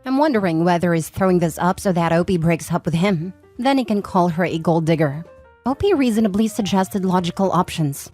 I'm wondering whether he's throwing this up so that Opie breaks up with him. Then he can call her a gold digger. Opie reasonably suggested logical options.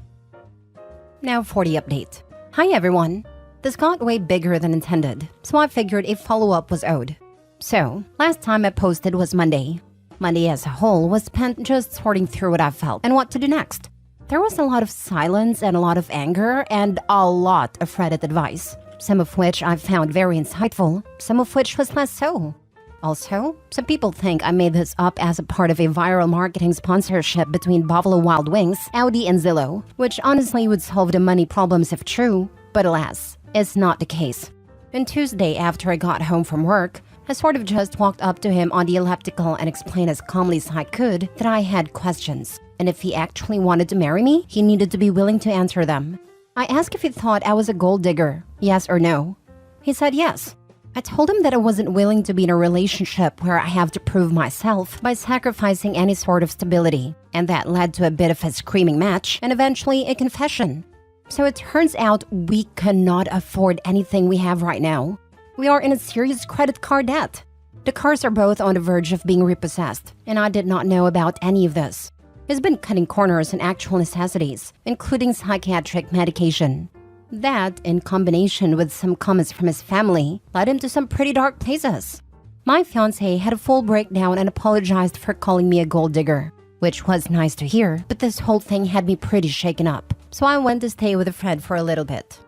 Now for the update. Hi everyone. This got way bigger than intended, so I figured a follow-up was owed. So, last time I posted was Monday. Monday as a whole was spent just sorting through what I felt and what to do next. There was a lot of silence and a lot of anger and a lot of Reddit advice, some of which I found very insightful, some of which was less so. Also, some people think I made this up as a part of a viral marketing sponsorship between Buffalo Wild Wings, Audi, and Zillow, which honestly would solve the money problems if true, but alas, it's not the case. On Tuesday after I got home from work, I sort of just walked up to him on the elliptical and explained as calmly as I could that I had questions, and if he actually wanted to marry me, he needed to be willing to answer them. I asked if he thought I was a gold digger, yes or no. He said yes. I told him that I wasn't willing to be in a relationship where I have to prove myself by sacrificing any sort of stability, and that led to a bit of a screaming match and eventually a confession. So it turns out we cannot afford anything we have right now. We are in a serious credit card debt. The cars are both on the verge of being repossessed, and I did not know about any of this. He's been cutting corners in actual necessities, including psychiatric medication. That, in combination with some comments from his family, led him to some pretty dark places. My fiancé had a full breakdown and apologized for calling me a gold digger, which was nice to hear, but this whole thing had me pretty shaken up. So I went to stay with a friend for a little bit.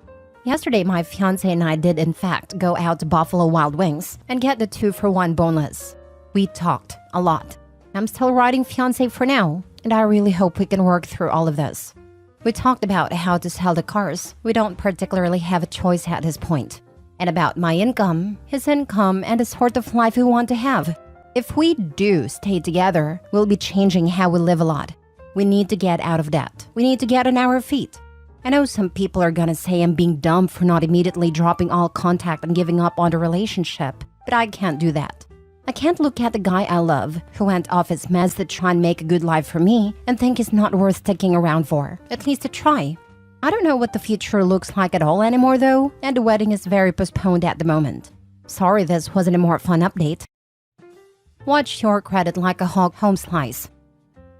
Yesterday, my fiancé and I did in fact go out to Buffalo Wild Wings and get the 2-for-1 boneless. We talked a lot. I'm still riding fiancé for now, and I really hope we can work through all of this. We talked about how to sell the cars. We don't particularly have a choice at this point. And about my income, his income, and the sort of life we want to have. If we do stay together, we'll be changing how we live a lot. We need to get out of debt. We need to get on our feet. I know some people are gonna say I'm being dumb for not immediately dropping all contact and giving up on the relationship, but I can't do that. I can't look at the guy I love, who went off his meds to try and make a good life for me, and think he's not worth sticking around for, at least to try. I don't know what the future looks like at all anymore though, and the wedding is very postponed at the moment. Sorry this wasn't a more fun update. Watch your credit like a home slice.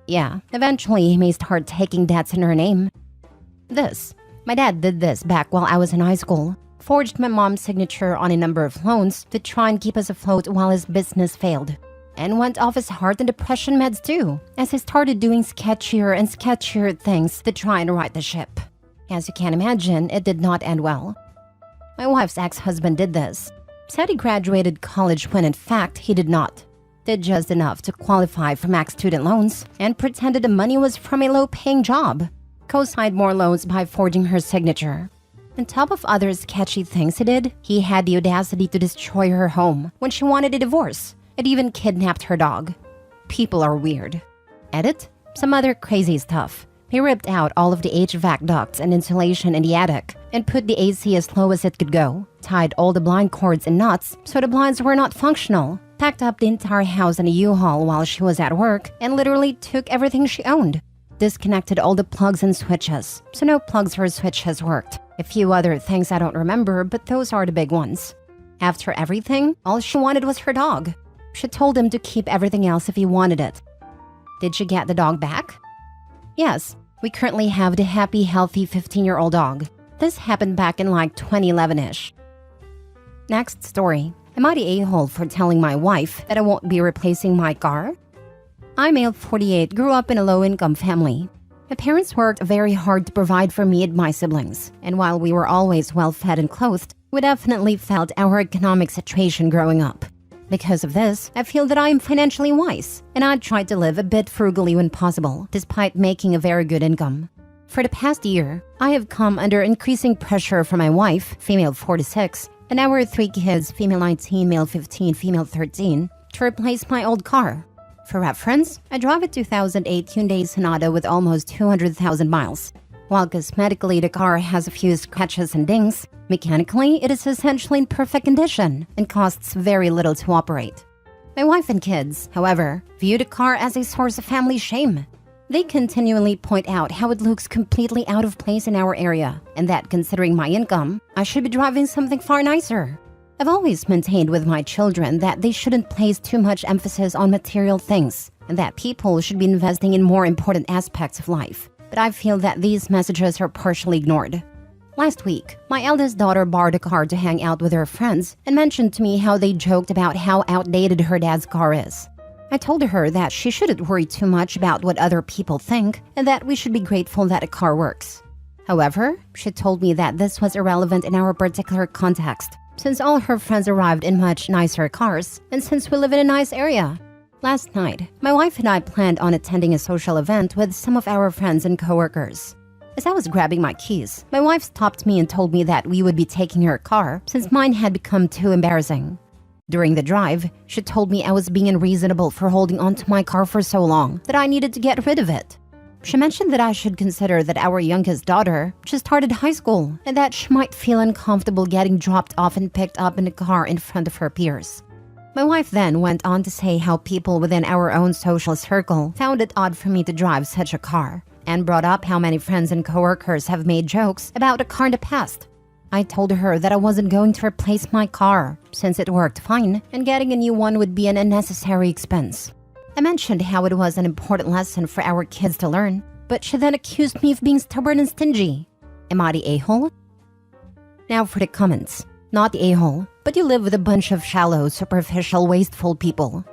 Yeah, eventually he may start taking debts in her name. My dad did this back while I was in high school. Forged my mom's signature on a number of loans to try and keep us afloat while his business failed. And went off his heart and depression meds too, as he started doing sketchier and sketchier things to try and right the ship. As you can imagine, it did not end well. My wife's ex-husband did this. Said he graduated college when in fact he did not. Did just enough to qualify for max student loans and pretended the money was from a low-paying job. Co-signed more loans by forging her signature. On top of other sketchy things he did, he had the audacity to destroy her home when she wanted a divorce. It even kidnapped her dog. People are weird. Edit? Some other crazy stuff. He ripped out all of the HVAC ducts and insulation in the attic and put the AC as low as it could go. Tied all the blind cords and nuts so the blinds were not functional. Packed up the entire house in a U-Haul while she was at work and literally took everything she owned. Disconnected all the plugs and switches, so no plugs or switches worked. A few other things I don't remember, but those are the big ones. After everything, all she wanted was her dog. She told him to keep everything else if he wanted it. Did she get the dog back? Yes, we currently have the happy, healthy 15-year-old dog. This happened back in like 2011-ish. Next story. Am I the a-hole for telling my wife that I won't be replacing my car? I'm male 48, grew up in a low-income family. My parents worked very hard to provide for me and my siblings, and while we were always well-fed and clothed, we definitely felt our economic situation growing up. Because of this, I feel that I am financially wise, and I tried to live a bit frugally when possible, despite making a very good income. For the past year, I have come under increasing pressure from my wife, female 46, and our 3 kids, female 19, male 15, female 13, to replace my old car. For reference, I drive a 2008 Hyundai Sonata with almost 200,000 miles. While cosmetically the car has a few scratches and dings, mechanically it is essentially in perfect condition and costs very little to operate. My wife and kids, however, view the car as a source of family shame. They continually point out how it looks completely out of place in our area, and that considering my income, I should be driving something far nicer. I've always maintained with my children that they shouldn't place too much emphasis on material things, and that people should be investing in more important aspects of life. But I feel that these messages are partially ignored. Last week, my eldest daughter borrowed a car to hang out with her friends and mentioned to me how they joked about how outdated her dad's car is. I told her that she shouldn't worry too much about what other people think and that we should be grateful that a car works. However, she told me that this was irrelevant in our particular context, since all her friends arrived in much nicer cars, and since we live in a nice area. Last night, my wife and I planned on attending a social event with some of our friends and coworkers. As I was grabbing my keys, my wife stopped me and told me that we would be taking her car since mine had become too embarrassing. During the drive, she told me I was being unreasonable for holding onto my car for so long that I needed to get rid of it. She mentioned that I should consider that our youngest daughter just started high school and that she might feel uncomfortable getting dropped off and picked up in a car in front of her peers. My wife then went on to say how people within our own social circle found it odd for me to drive such a car, and brought up how many friends and coworkers have made jokes about the car in the past. I told her that I wasn't going to replace my car since it worked fine and getting a new one would be an unnecessary expense. I mentioned how it was an important lesson for our kids to learn, but she then accused me of being stubborn and stingy. Am I the a-hole? Now for the comments. Not the a-hole, but you live with a bunch of shallow, superficial, wasteful people.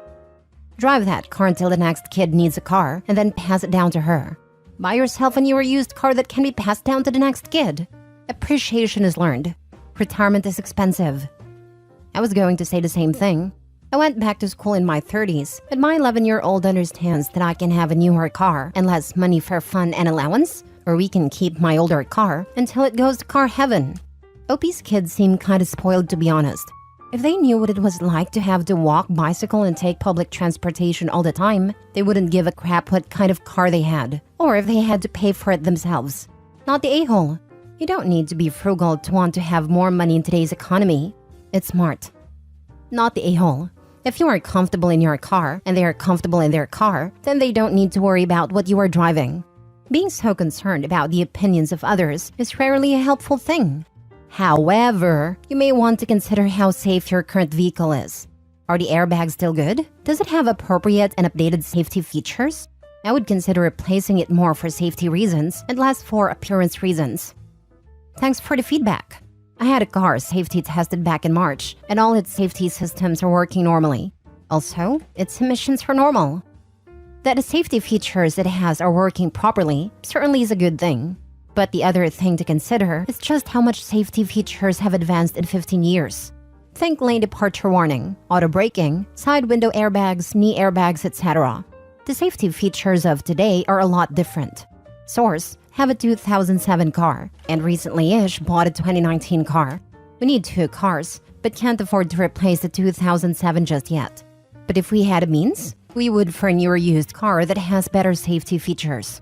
Drive that car until the next kid needs a car and then pass it down to her. Buy yourself a newer used car that can be passed down to the next kid. Appreciation is learned. Retirement is expensive. I was going to say the same thing. I went back to school in my 30s, but my 11-year-old understands that I can have a newer car and less money for fun and allowance, or we can keep my older car until it goes to car heaven. OP's kids seem kinda spoiled, to be honest. If they knew what it was like to have to walk, bicycle, and take public transportation all the time, they wouldn't give a crap what kind of car they had, or if they had to pay for it themselves. Not the a-hole. You don't need to be frugal to want to have more money in today's economy. It's smart. Not the a-hole. If you are comfortable in your car and they are comfortable in their car, then they don't need to worry about what you are driving. Being so concerned about the opinions of others is rarely a helpful thing. However, you may want to consider how safe your current vehicle is. Are the airbags still good? Does it have appropriate and updated safety features? I would consider replacing it more for safety reasons and less for appearance reasons. Thanks for the feedback. I had a car safety tested back in March, and all its safety systems are working normally. Also, its emissions are normal. That the safety features it has are working properly certainly is a good thing. But the other thing to consider is just how much safety features have advanced in 15 years. Think lane departure warning, auto braking, side window airbags, knee airbags, etc. The safety features of today are a lot different. Source: have a 2007 car, and recently-ish bought a 2019 car. We need 2 cars, but can't afford to replace the 2007 just yet. But if we had a means, we would for a newer used car that has better safety features.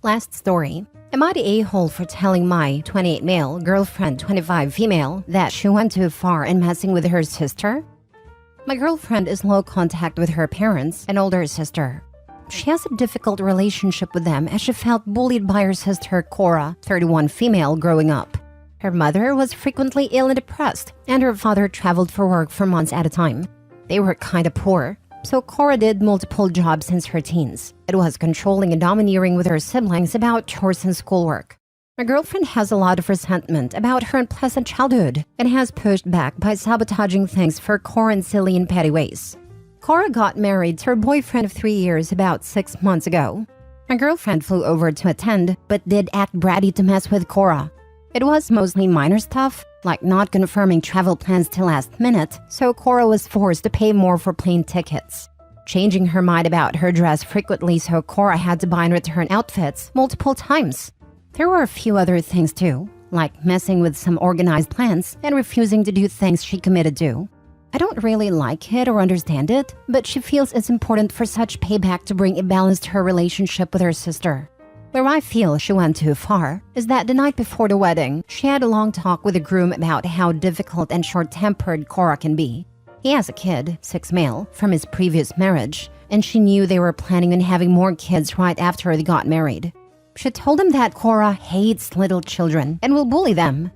Last story. Am I the a-hole for telling my 28 male girlfriend, 25 female, that she went too far in messing with her sister? My girlfriend is low contact with her parents and older sister. She has a difficult relationship with them as she felt bullied by her sister Cora, 31 female, growing up. Her mother was frequently ill and depressed, and her father traveled for work for months at a time. They were kinda poor, so Cora did multiple jobs since her teens. It was controlling and domineering with her siblings about chores and schoolwork. My girlfriend has a lot of resentment about her unpleasant childhood and has pushed back by sabotaging things for Cora in silly and petty ways. Cora got married to her boyfriend of 3 years about 6 months ago. My girlfriend flew over to attend, but did act bratty to mess with Cora. It was mostly minor stuff, like not confirming travel plans till last minute, so Cora was forced to pay more for plane tickets. Changing her mind about her dress frequently, so Cora had to buy and return outfits multiple times. There were a few other things too, like messing with some organized plans and refusing to do things she committed to. I don't really like it or understand it, but she feels it's important for such payback to bring a balance to her relationship with her sister. Where I feel she went too far is that the night before the wedding, she had a long talk with the groom about how difficult and short-tempered Cora can be. He has a kid, 6 male, from his previous marriage, and she knew they were planning on having more kids right after they got married. She told him that Cora hates little children and will bully them.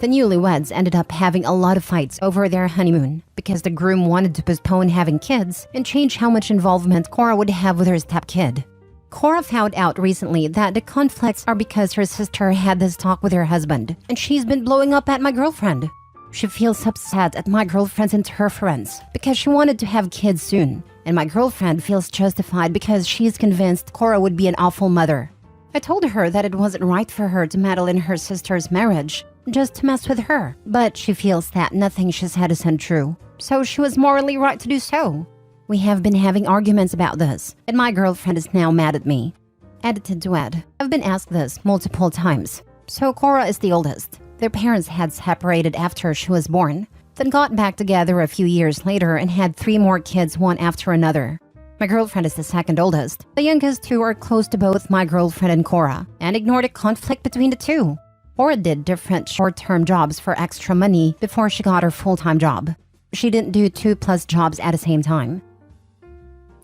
The newlyweds ended up having a lot of fights over their honeymoon because the groom wanted to postpone having kids and change how much involvement Cora would have with her stepkid. Cora found out recently that the conflicts are because her sister had this talk with her husband, and she's been blowing up at my girlfriend. She feels upset at my girlfriend's interference because she wanted to have kids soon, and my girlfriend feels justified because she's convinced Cora would be an awful mother. I told her that it wasn't right for her to meddle in her sister's marriage, just to mess with her, but she feels that nothing she said is untrue, so she was morally right to do so. We have been having arguments about this, and my girlfriend is now mad at me. Edited to add, I've been asked this multiple times. So Cora is the oldest. Their parents had separated after she was born, then got back together a few years later and had 3 more kids, one after another. My girlfriend is the second oldest. The youngest 2 are close to both my girlfriend and Cora, and ignored a conflict between the 2. Cora did different short-term jobs for extra money before she got her full-time job. She didn't do 2+ jobs at the same time.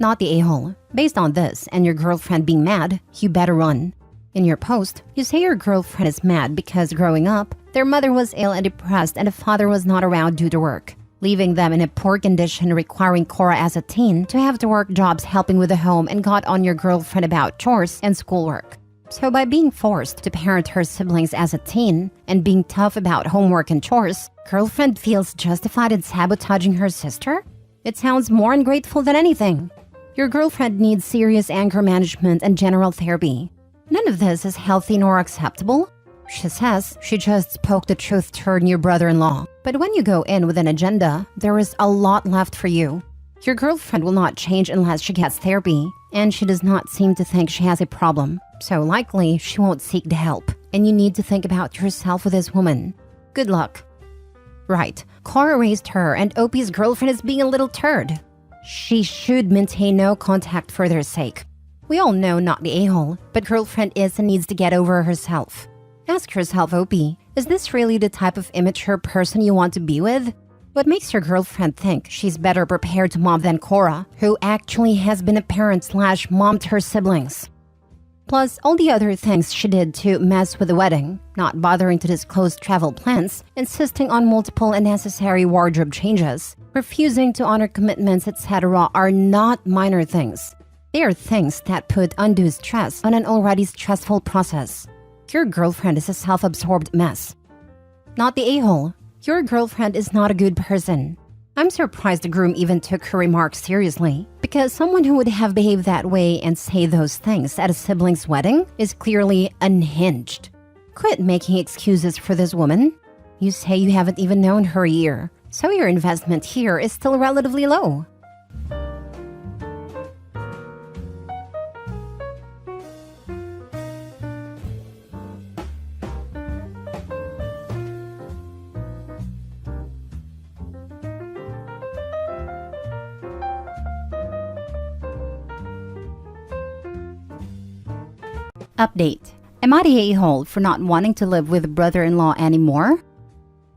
Not the a-hole. Based on this and your girlfriend being mad, you better run. In your post, you say your girlfriend is mad because growing up, their mother was ill and depressed and the father was not around due to work, leaving them in a poor condition, requiring Cora as a teen to have to work jobs helping with the home, and got on your girlfriend about chores and schoolwork. So by being forced to parent her siblings as a teen and being tough about homework and chores, girlfriend feels justified in sabotaging her sister? It sounds more ungrateful than anything. Your girlfriend needs serious anger management and general therapy. None of this is healthy nor acceptable. She says she just spoke the truth to her new brother-in-law. But when you go in with an agenda, there is a lot left for you. Your girlfriend will not change unless she gets therapy, and she does not seem to think she has a problem. So likely, she won't seek the help, and you need to think about yourself with this woman. Good luck. Right, Cora raised her and OP's girlfriend is being a little turd. She should maintain no contact for their sake. We all know not the a-hole, but girlfriend is and needs to get over herself. Ask yourself, OP, is this really the type of immature person you want to be with? What makes your girlfriend think she's better prepared to mom than Cora, who actually has been a parent/mommed her siblings? Plus, all the other things she did to mess with the wedding, not bothering to disclose travel plans, insisting on multiple unnecessary wardrobe changes, refusing to honor commitments, etc. are not minor things. They are things that put undue stress on an already stressful process. Your girlfriend is a self-absorbed mess. Not the a-hole. Your girlfriend is not a good person. I'm surprised the groom even took her remarks seriously, because someone who would have behaved that way and say those things at a sibling's wedding is clearly unhinged. Quit making excuses for this woman. You say you haven't even known her a year, so your investment here is still relatively low. Update. Am I the a-hole for not wanting to live with brother-in-law anymore?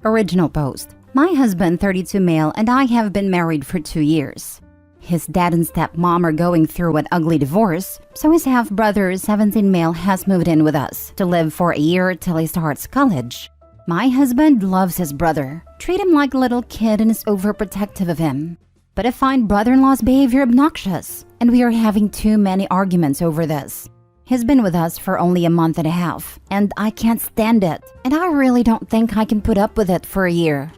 Original post. My husband, 32 male, and I have been married for 2 years. His dad and stepmom are going through an ugly divorce, so his half-brother, 17 male, has moved in with us to live for a year till he starts college. My husband loves his brother, treat him like a little kid and is overprotective of him. But I find brother-in-law's behavior obnoxious, and we are having too many arguments over this. He's been with us for only a month and a half, and I can't stand it, and I really don't think I can put up with it for a year.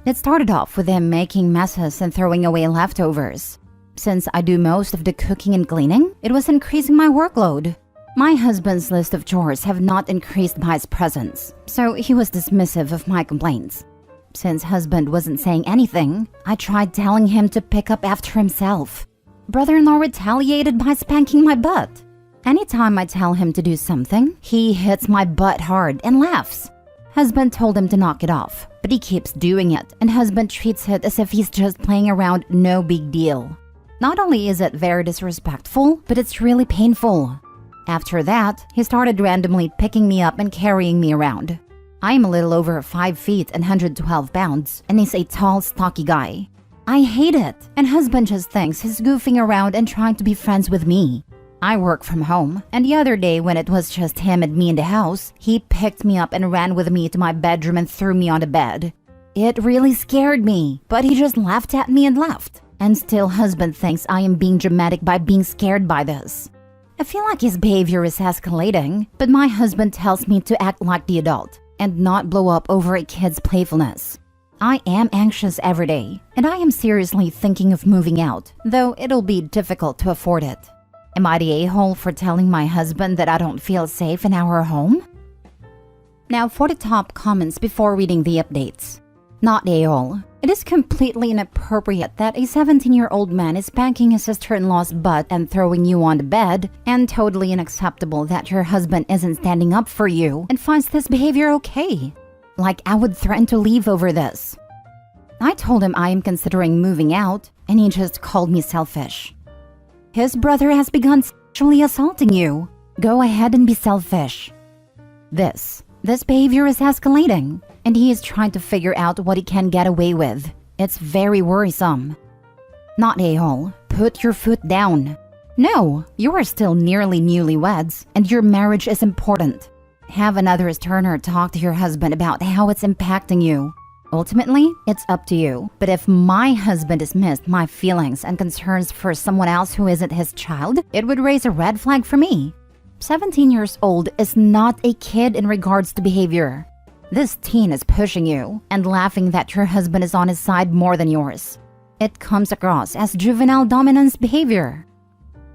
It started off with him making messes and throwing away leftovers. Since I do most of the cooking and cleaning, it was increasing my workload. My husband's list of chores have not increased by his presence, so he was dismissive of my complaints. Since husband wasn't saying anything, I tried telling him to pick up after himself. Brother-in-law retaliated by spanking my butt. Anytime I tell him to do something, he hits my butt hard and laughs. Husband told him to knock it off, but he keeps doing it, and husband treats it as if he's just playing around, no big deal. Not only is it very disrespectful, but it's really painful. After that, he started randomly picking me up and carrying me around. I am a little over 5 feet and 112 pounds, and he's a tall, stocky guy. I hate it, and husband just thinks he's goofing around and trying to be friends with me. I work from home, and the other day when it was just him and me in the house, he picked me up and ran with me to my bedroom and threw me on the bed. It really scared me, but he just laughed at me and left. And still husband thinks I am being dramatic by being scared by this. I feel like his behavior is escalating, but my husband tells me to act like the adult and not blow up over a kid's playfulness. I am anxious every day, and I am seriously thinking of moving out, though it'll be difficult to afford it. Am I the a-hole for telling my husband that I don't feel safe in our home? Now for the top comments before reading the updates. Not a-hole. It is completely inappropriate that a 17-year-old man is spanking his sister-in-law's butt and throwing you on the bed, and totally unacceptable that your husband isn't standing up for you and finds this behavior okay. Like I would threaten to leave over this. I told him I am considering moving out, and he just called me selfish. His brother has begun sexually assaulting you. Go ahead and be selfish. This behavior is escalating, and he is trying to figure out what he can get away with. It's very worrisome. Not a-hole. Put your foot down. No, you are still nearly newlyweds, and your marriage is important. Have another sterner talk to your husband about how it's impacting you. Ultimately, it's up to you. But if my husband dismissed my feelings and concerns for someone else who isn't his child, it would raise a red flag for me. 17 years old is not a kid in regards to behavior. This teen is pushing you and laughing that your husband is on his side more than yours. It comes across as juvenile dominance behavior.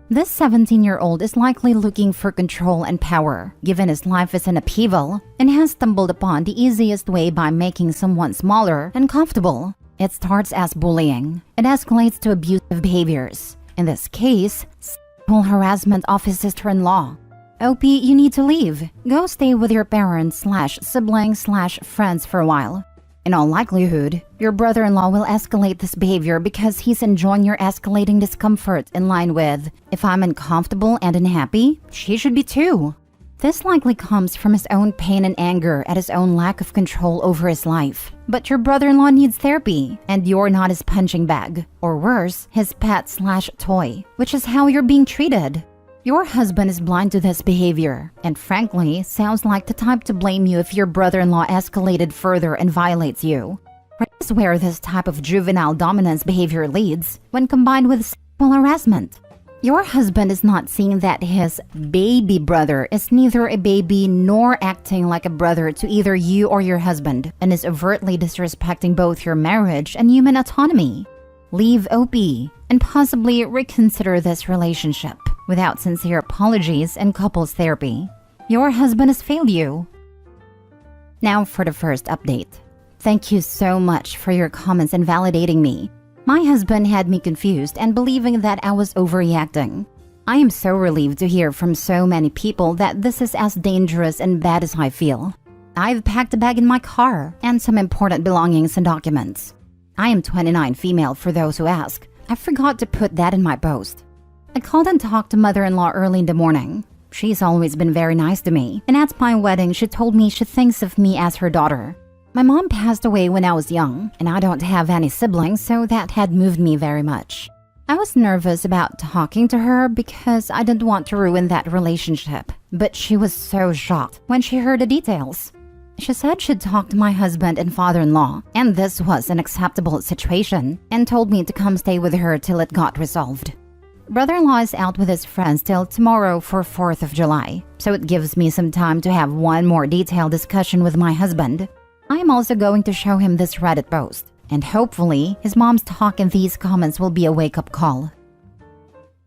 This 17-year-old is likely looking for control and power, given his life is in upheaval, and has stumbled upon the easiest way by making someone smaller and comfortable. It starts as bullying. It escalates to abusive behaviors. In this case, sexual harassment of his sister-in-law. OP, you need to leave. Go stay with your parents/siblings/friends for a while. In all likelihood, your brother-in-law will escalate this behavior because he's enjoying your escalating discomfort in line with, if I'm uncomfortable and unhappy, she should be too. This likely comes from his own pain and anger at his own lack of control over his life. But your brother-in-law needs therapy, and you're not his punching bag, or worse, his pet/toy, which is how you're being treated. Your husband is blind to this behavior, and frankly, sounds like the type to blame you if your brother-in-law escalated further and violates you. This is where this type of juvenile dominance behavior leads, when combined with sexual harassment. Your husband is not seeing that his baby brother is neither a baby nor acting like a brother to either you or your husband, and is overtly disrespecting both your marriage and human autonomy. Leave OP, and possibly reconsider this relationship without sincere apologies and couples therapy. Your husband has failed you. Now for the first update. Thank you so much for your comments and validating me. My husband had me confused and believing that I was overreacting. I am so relieved to hear from so many people that this is as dangerous and bad as I feel. I've packed a bag in my car and some important belongings and documents. I am 29 female for those who ask. I forgot to put that in my post. I called and talked to mother-in-law early in the morning. She's always been very nice to me, and at my wedding she told me she thinks of me as her daughter. My mom passed away when I was young, and I don't have any siblings, so that had moved me very much. I was nervous about talking to her because I didn't want to ruin that relationship, but she was so shocked when she heard the details. She said she'd talked to my husband and father-in-law, and this was an acceptable situation, and told me to come stay with her till it got resolved. Brother-in-law is out with his friends till tomorrow for 4th of July, so it gives me some time to have one more detailed discussion with my husband. I am also going to show him this Reddit post, and hopefully his mom's talk in these comments will be a wake-up call.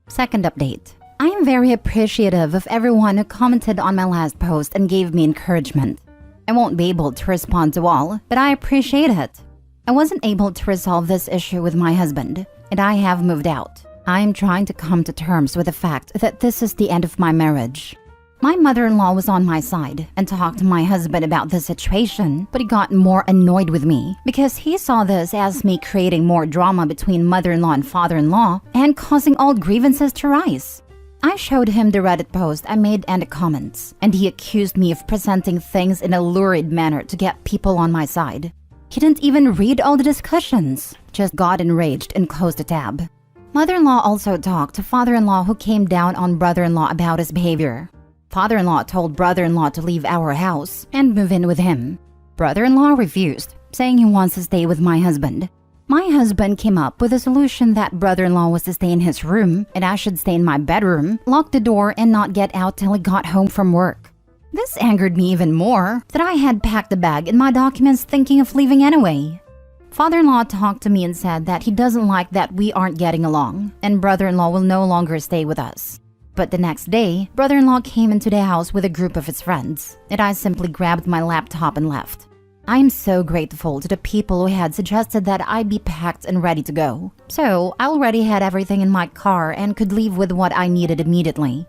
Second update. I am very appreciative of everyone who commented on my last post and gave me encouragement. I won't be able to respond to all, but I appreciate it. I wasn't able to resolve this issue with my husband, and I have moved out. I am trying to come to terms with the fact that this is the end of my marriage. My mother-in-law was on my side and talked to my husband about the situation, but he got more annoyed with me because he saw this as me creating more drama between mother-in-law and father-in-law and causing old grievances to rise. I showed him the Reddit post I made and the comments, and he accused me of presenting things in a lurid manner to get people on my side. He didn't even read all the discussions, just got enraged and closed the tab. Mother-in-law also talked to father-in-law who came down on brother-in-law about his behavior. Father-in-law told brother-in-law to leave our house and move in with him. Brother-in-law refused, saying he wants to stay with my husband. My husband came up with a solution that brother-in-law was to stay in his room and I should stay in my bedroom, lock the door, and not get out till he got home from work. This angered me even more that I had packed a bag and my documents thinking of leaving anyway. Father-in-law talked to me and said that he doesn't like that we aren't getting along and brother-in-law will no longer stay with us. But the next day, brother-in-law came into the house with a group of his friends, and I simply grabbed my laptop and left. I am so grateful to the people who had suggested that I be packed and ready to go. So, I already had everything in my car and could leave with what I needed immediately.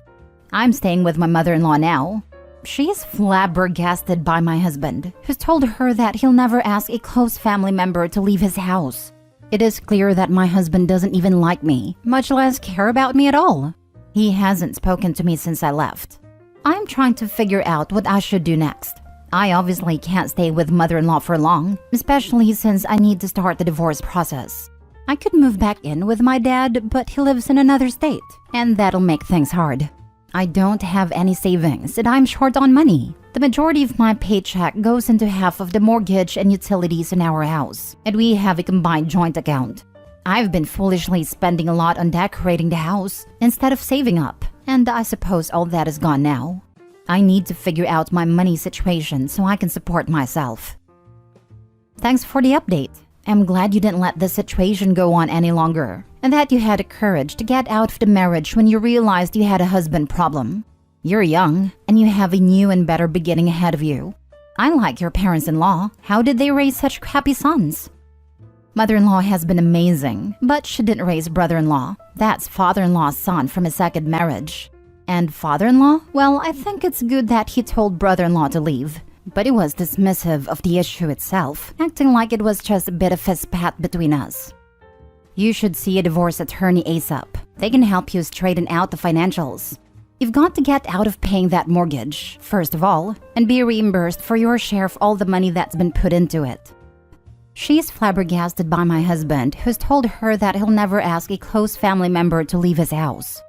I'm staying with my mother-in-law now. She is flabbergasted by my husband, who's told her that he'll never ask a close family member to leave his house. It is clear that my husband doesn't even like me, much less care about me at all. He hasn't spoken to me since I left. I'm trying to figure out what I should do next. I obviously can't stay with mother-in-law for long, especially since I need to start the divorce process. I could move back in with my dad, but he lives in another state, and that'll make things hard. I don't have any savings, and I'm short on money. The majority of my paycheck goes into half of the mortgage and utilities in our house, and we have a combined joint account. I've been foolishly spending a lot on decorating the house instead of saving up, and I suppose all that is gone now. I need to figure out my money situation so I can support myself. Thanks for the update. I'm glad you didn't let this situation go on any longer, and that you had the courage to get out of the marriage when you realized you had a husband problem. You're young, and you have a new and better beginning ahead of you. I like your parents-in-law. How did they raise such happy sons? Mother-in-law has been amazing, but she didn't raise brother-in-law. That's father-in-law's son from his second marriage. And father-in-law? Well, I think it's good that he told brother-in-law to leave. but he was dismissive of the issue itself, acting like it was just a bit of a spat between us. You should see a divorce attorney ASAP. They can help you straighten out the financials. You've got to get out of paying that mortgage, first of all, and be reimbursed for your share of all the money that's been put into it. She's flabbergasted by my husband, who's told her that he'll never ask a close family member to leave his house.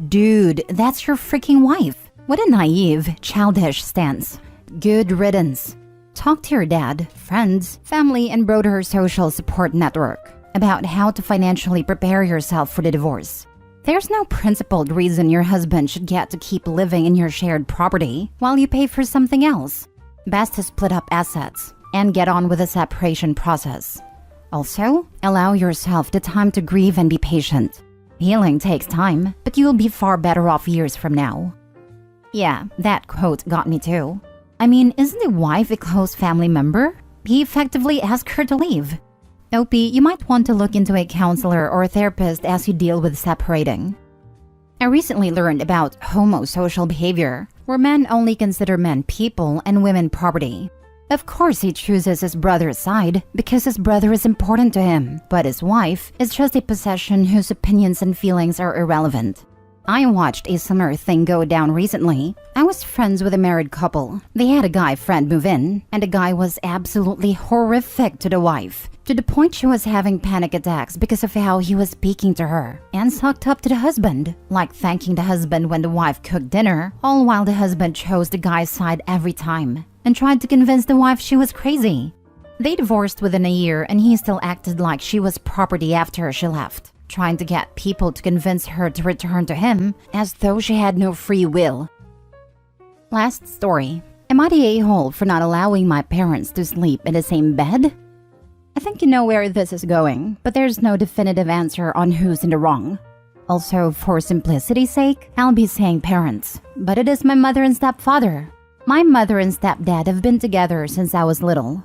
Dude, that's your freaking wife. What a naive, childish stance. Good riddance. Talk to your dad, friends, family, and broader social support network about how to financially prepare yourself for the divorce. There's no principled reason your husband should get to keep living in your shared property while you pay for something else. Best to split up assets and get on with the separation process. Also, allow yourself the time to grieve and be patient. Healing takes time, but you'll be far better off years from now. Yeah, that quote got me too. I mean, isn't the wife a close family member? He effectively asked her to leave. OP, you might want to look into a counselor or a therapist as you deal with separating. I recently learned about homosocial behavior, where men only consider men people and women property. Of course he chooses his brother's side because his brother is important to him, but his wife is just a possession whose opinions and feelings are irrelevant. I watched a similar thing go down recently. I was friends with a married couple. They had a guy friend move in, and the guy was absolutely horrific to the wife, to the point she was having panic attacks because of how he was speaking to her, and sucked up to the husband, like thanking the husband when the wife cooked dinner, all while the husband chose the guy's side every time, and tried to convince the wife she was crazy. They divorced within a year, and he still acted like she was property after she left, trying to get people to convince her to return to him as though she had no free will. Last story. Am I the a-hole for not allowing my parents to sleep in the same bed? I think you know where this is going, but there's no definitive answer on who's in the wrong. Also, for simplicity's sake, I'll be saying parents, but it is my mother and stepfather. My mother and stepdad have been together since I was little.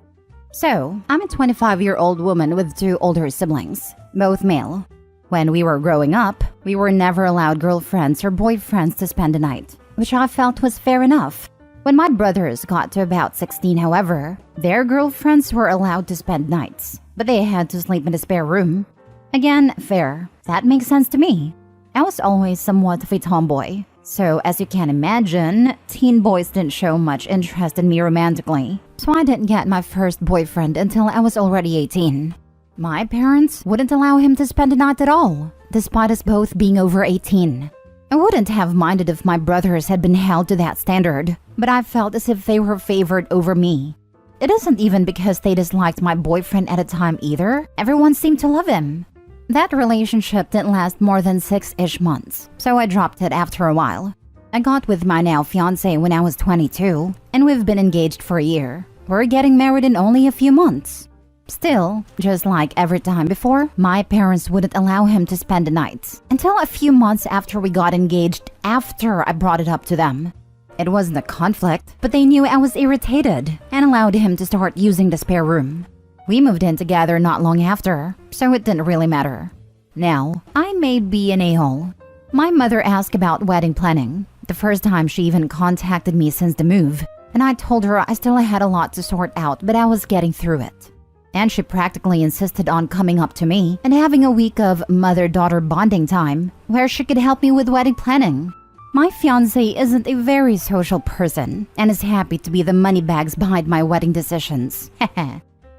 So, I'm a 25-year-old woman with 2 older siblings, both male. When we were growing up, we were never allowed girlfriends or boyfriends to spend the night, which I felt was fair enough. When my brothers got to about 16, however, their girlfriends were allowed to spend nights, but they had to sleep in the spare room. Again, fair. That makes sense to me. I was always somewhat of a tomboy, so as you can imagine, teen boys didn't show much interest in me romantically, so I didn't get my first boyfriend until I was already 18. My parents wouldn't allow him to spend the night at all, despite us both being over 18. I wouldn't have minded if my brothers had been held to that standard, but I felt as if they were favored over me. It isn't even because they disliked my boyfriend at the time either. Everyone seemed to love him. That relationship didn't last more than 6-ish months, so I dropped it after a while. I got with my now fiancé when I was 22, and we've been engaged for a year. We're getting married in only a few months. Still, just like every time before, my parents wouldn't allow him to spend the nights until a few months after we got engaged, after I brought it up to them. It wasn't a conflict, but they knew I was irritated and allowed him to start using the spare room. We moved in together not long after, so it didn't really matter. Now, I may be an a-hole. My mother asked about wedding planning, the first time she even contacted me since the move, and I told her I still had a lot to sort out, but I was getting through it. And she practically insisted on coming up to me and having a week of mother-daughter bonding time where she could help me with wedding planning. My fiancé isn't a very social person and is happy to be the moneybags behind my wedding decisions.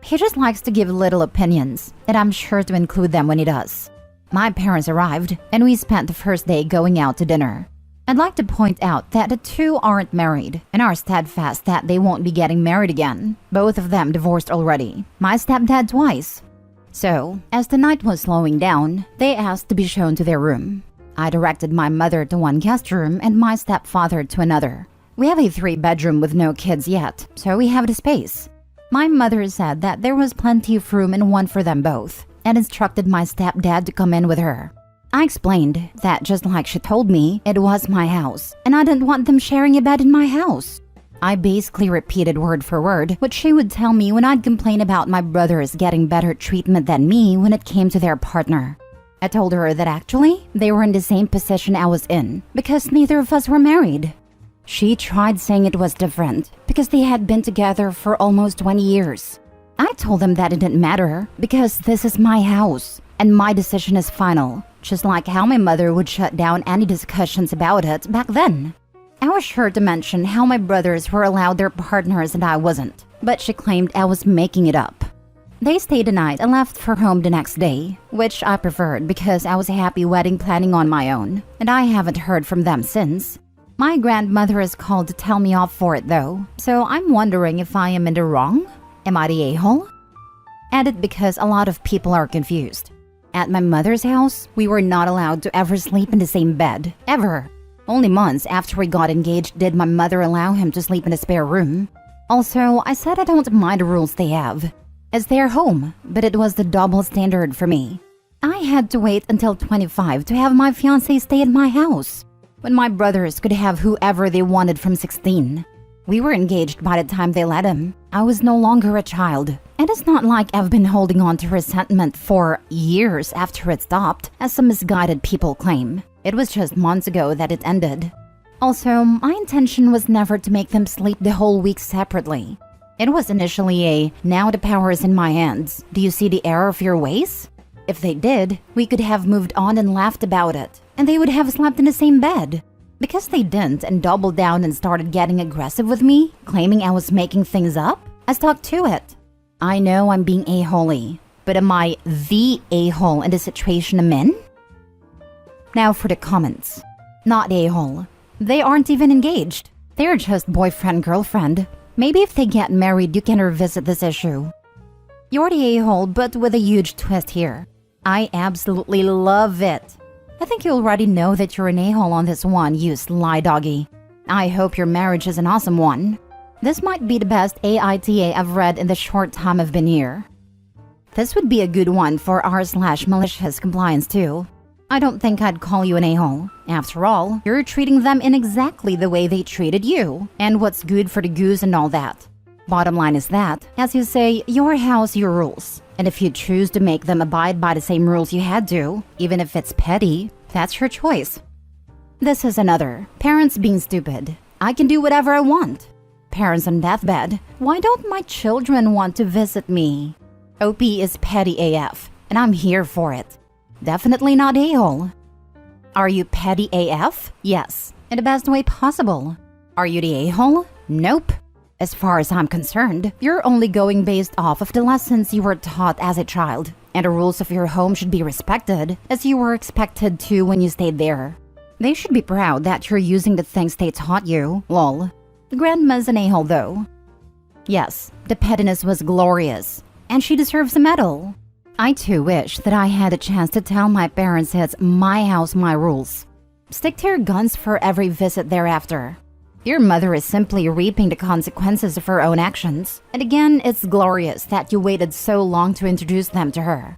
He just likes to give little opinions, and I'm sure to include them when he does. My parents arrived, and we spent the first day going out to dinner. I'd like to point out that the two aren't married and are steadfast that they won't be getting married again. Both of them divorced already. My stepdad twice. So, as the night was slowing down, they asked to be shown to their room. I directed my mother to one guest room and my stepfather to another. We have a 3-bedroom with no kids yet, so we have the space. My mother said that there was plenty of room and one for them both, and instructed my stepdad to come in with her. I explained that just like she told me, it was my house, and I didn't want them sharing a bed in my house. I basically repeated word for word what she would tell me when I'd complain about my brothers getting better treatment than me when it came to their partner. I told her that actually, they were in the same position I was in, because neither of us were married. She tried saying it was different because they had been together for almost 20 years. I told them that it didn't matter because this is my house and my decision is final, just like how my mother would shut down any discussions about it back then. I was sure to mention how my brothers were allowed their partners and I wasn't, but she claimed I was making it up. They stayed the night and left for home the next day, which I preferred because I was happy wedding planning on my own, and I haven't heard from them since. My grandmother is called to tell me off for it though, so I'm wondering if I am in the wrong? Am I the a-hole? Added because a lot of people are confused. At my mother's house, we were not allowed to ever sleep in the same bed, ever. Only months after we got engaged did my mother allow him to sleep in a spare room. Also, I said I don't mind the rules they have, as their home, but it was the double standard for me. I had to wait until 25 to have my fiancé stay at my house, when my brothers could have whoever they wanted from 16. We were engaged by the time they let him. I was no longer a child, and it's not like I've been holding on to resentment for years after it stopped, as some misguided people claim. It was just months ago that it ended. Also, my intention was never to make them sleep the whole week separately. It was initially a, now the power is in my hands. Do you see the error of your ways? If they did, we could have moved on and laughed about it, and they would have slept in the same bed. Because they didn't and doubled down and started getting aggressive with me, claiming I was making things up, I stuck to it. I know I'm being a-holy, but am I the a-hole in the situation I'm in? Now for the comments. Not a-hole. They aren't even engaged. They're just boyfriend-girlfriend. Maybe if they get married, you can revisit this issue. You're the a-hole, but with a huge twist here. I absolutely love it. I think you already know that you're an a-hole on this one, you sly doggy. I hope your marriage is an awesome one. This might be the best AITA I've read in the short time I've been here. This would be a good one for r/malicious compliance too. I don't think I'd call you an a-hole. After all, you're treating them in exactly the way they treated you, and what's good for the goose and all that. Bottom line is that, as you say, your house, your rules. And if you choose to make them abide by the same rules you had to, even if it's petty, that's your choice. This is another. Parents being stupid. I can do whatever I want. Parents on deathbed. Why don't my children want to visit me? OP is petty AF, and I'm here for it. Definitely not a-hole. Are you petty AF? Yes, in the best way possible. Are you the a-hole? Nope. As far as I'm concerned, you're only going based off of the lessons you were taught as a child, and the rules of your home should be respected, as you were expected to when you stayed there. They should be proud that you're using the things they taught you, lol. Grandma's an a-hole though. Yes, the pettiness was glorious, and she deserves a medal. I too wish that I had a chance to tell my parents it's my house, my rules. Stick to your guns for every visit thereafter. Your mother is simply reaping the consequences of her own actions. And again, it's glorious that you waited so long to introduce them to her.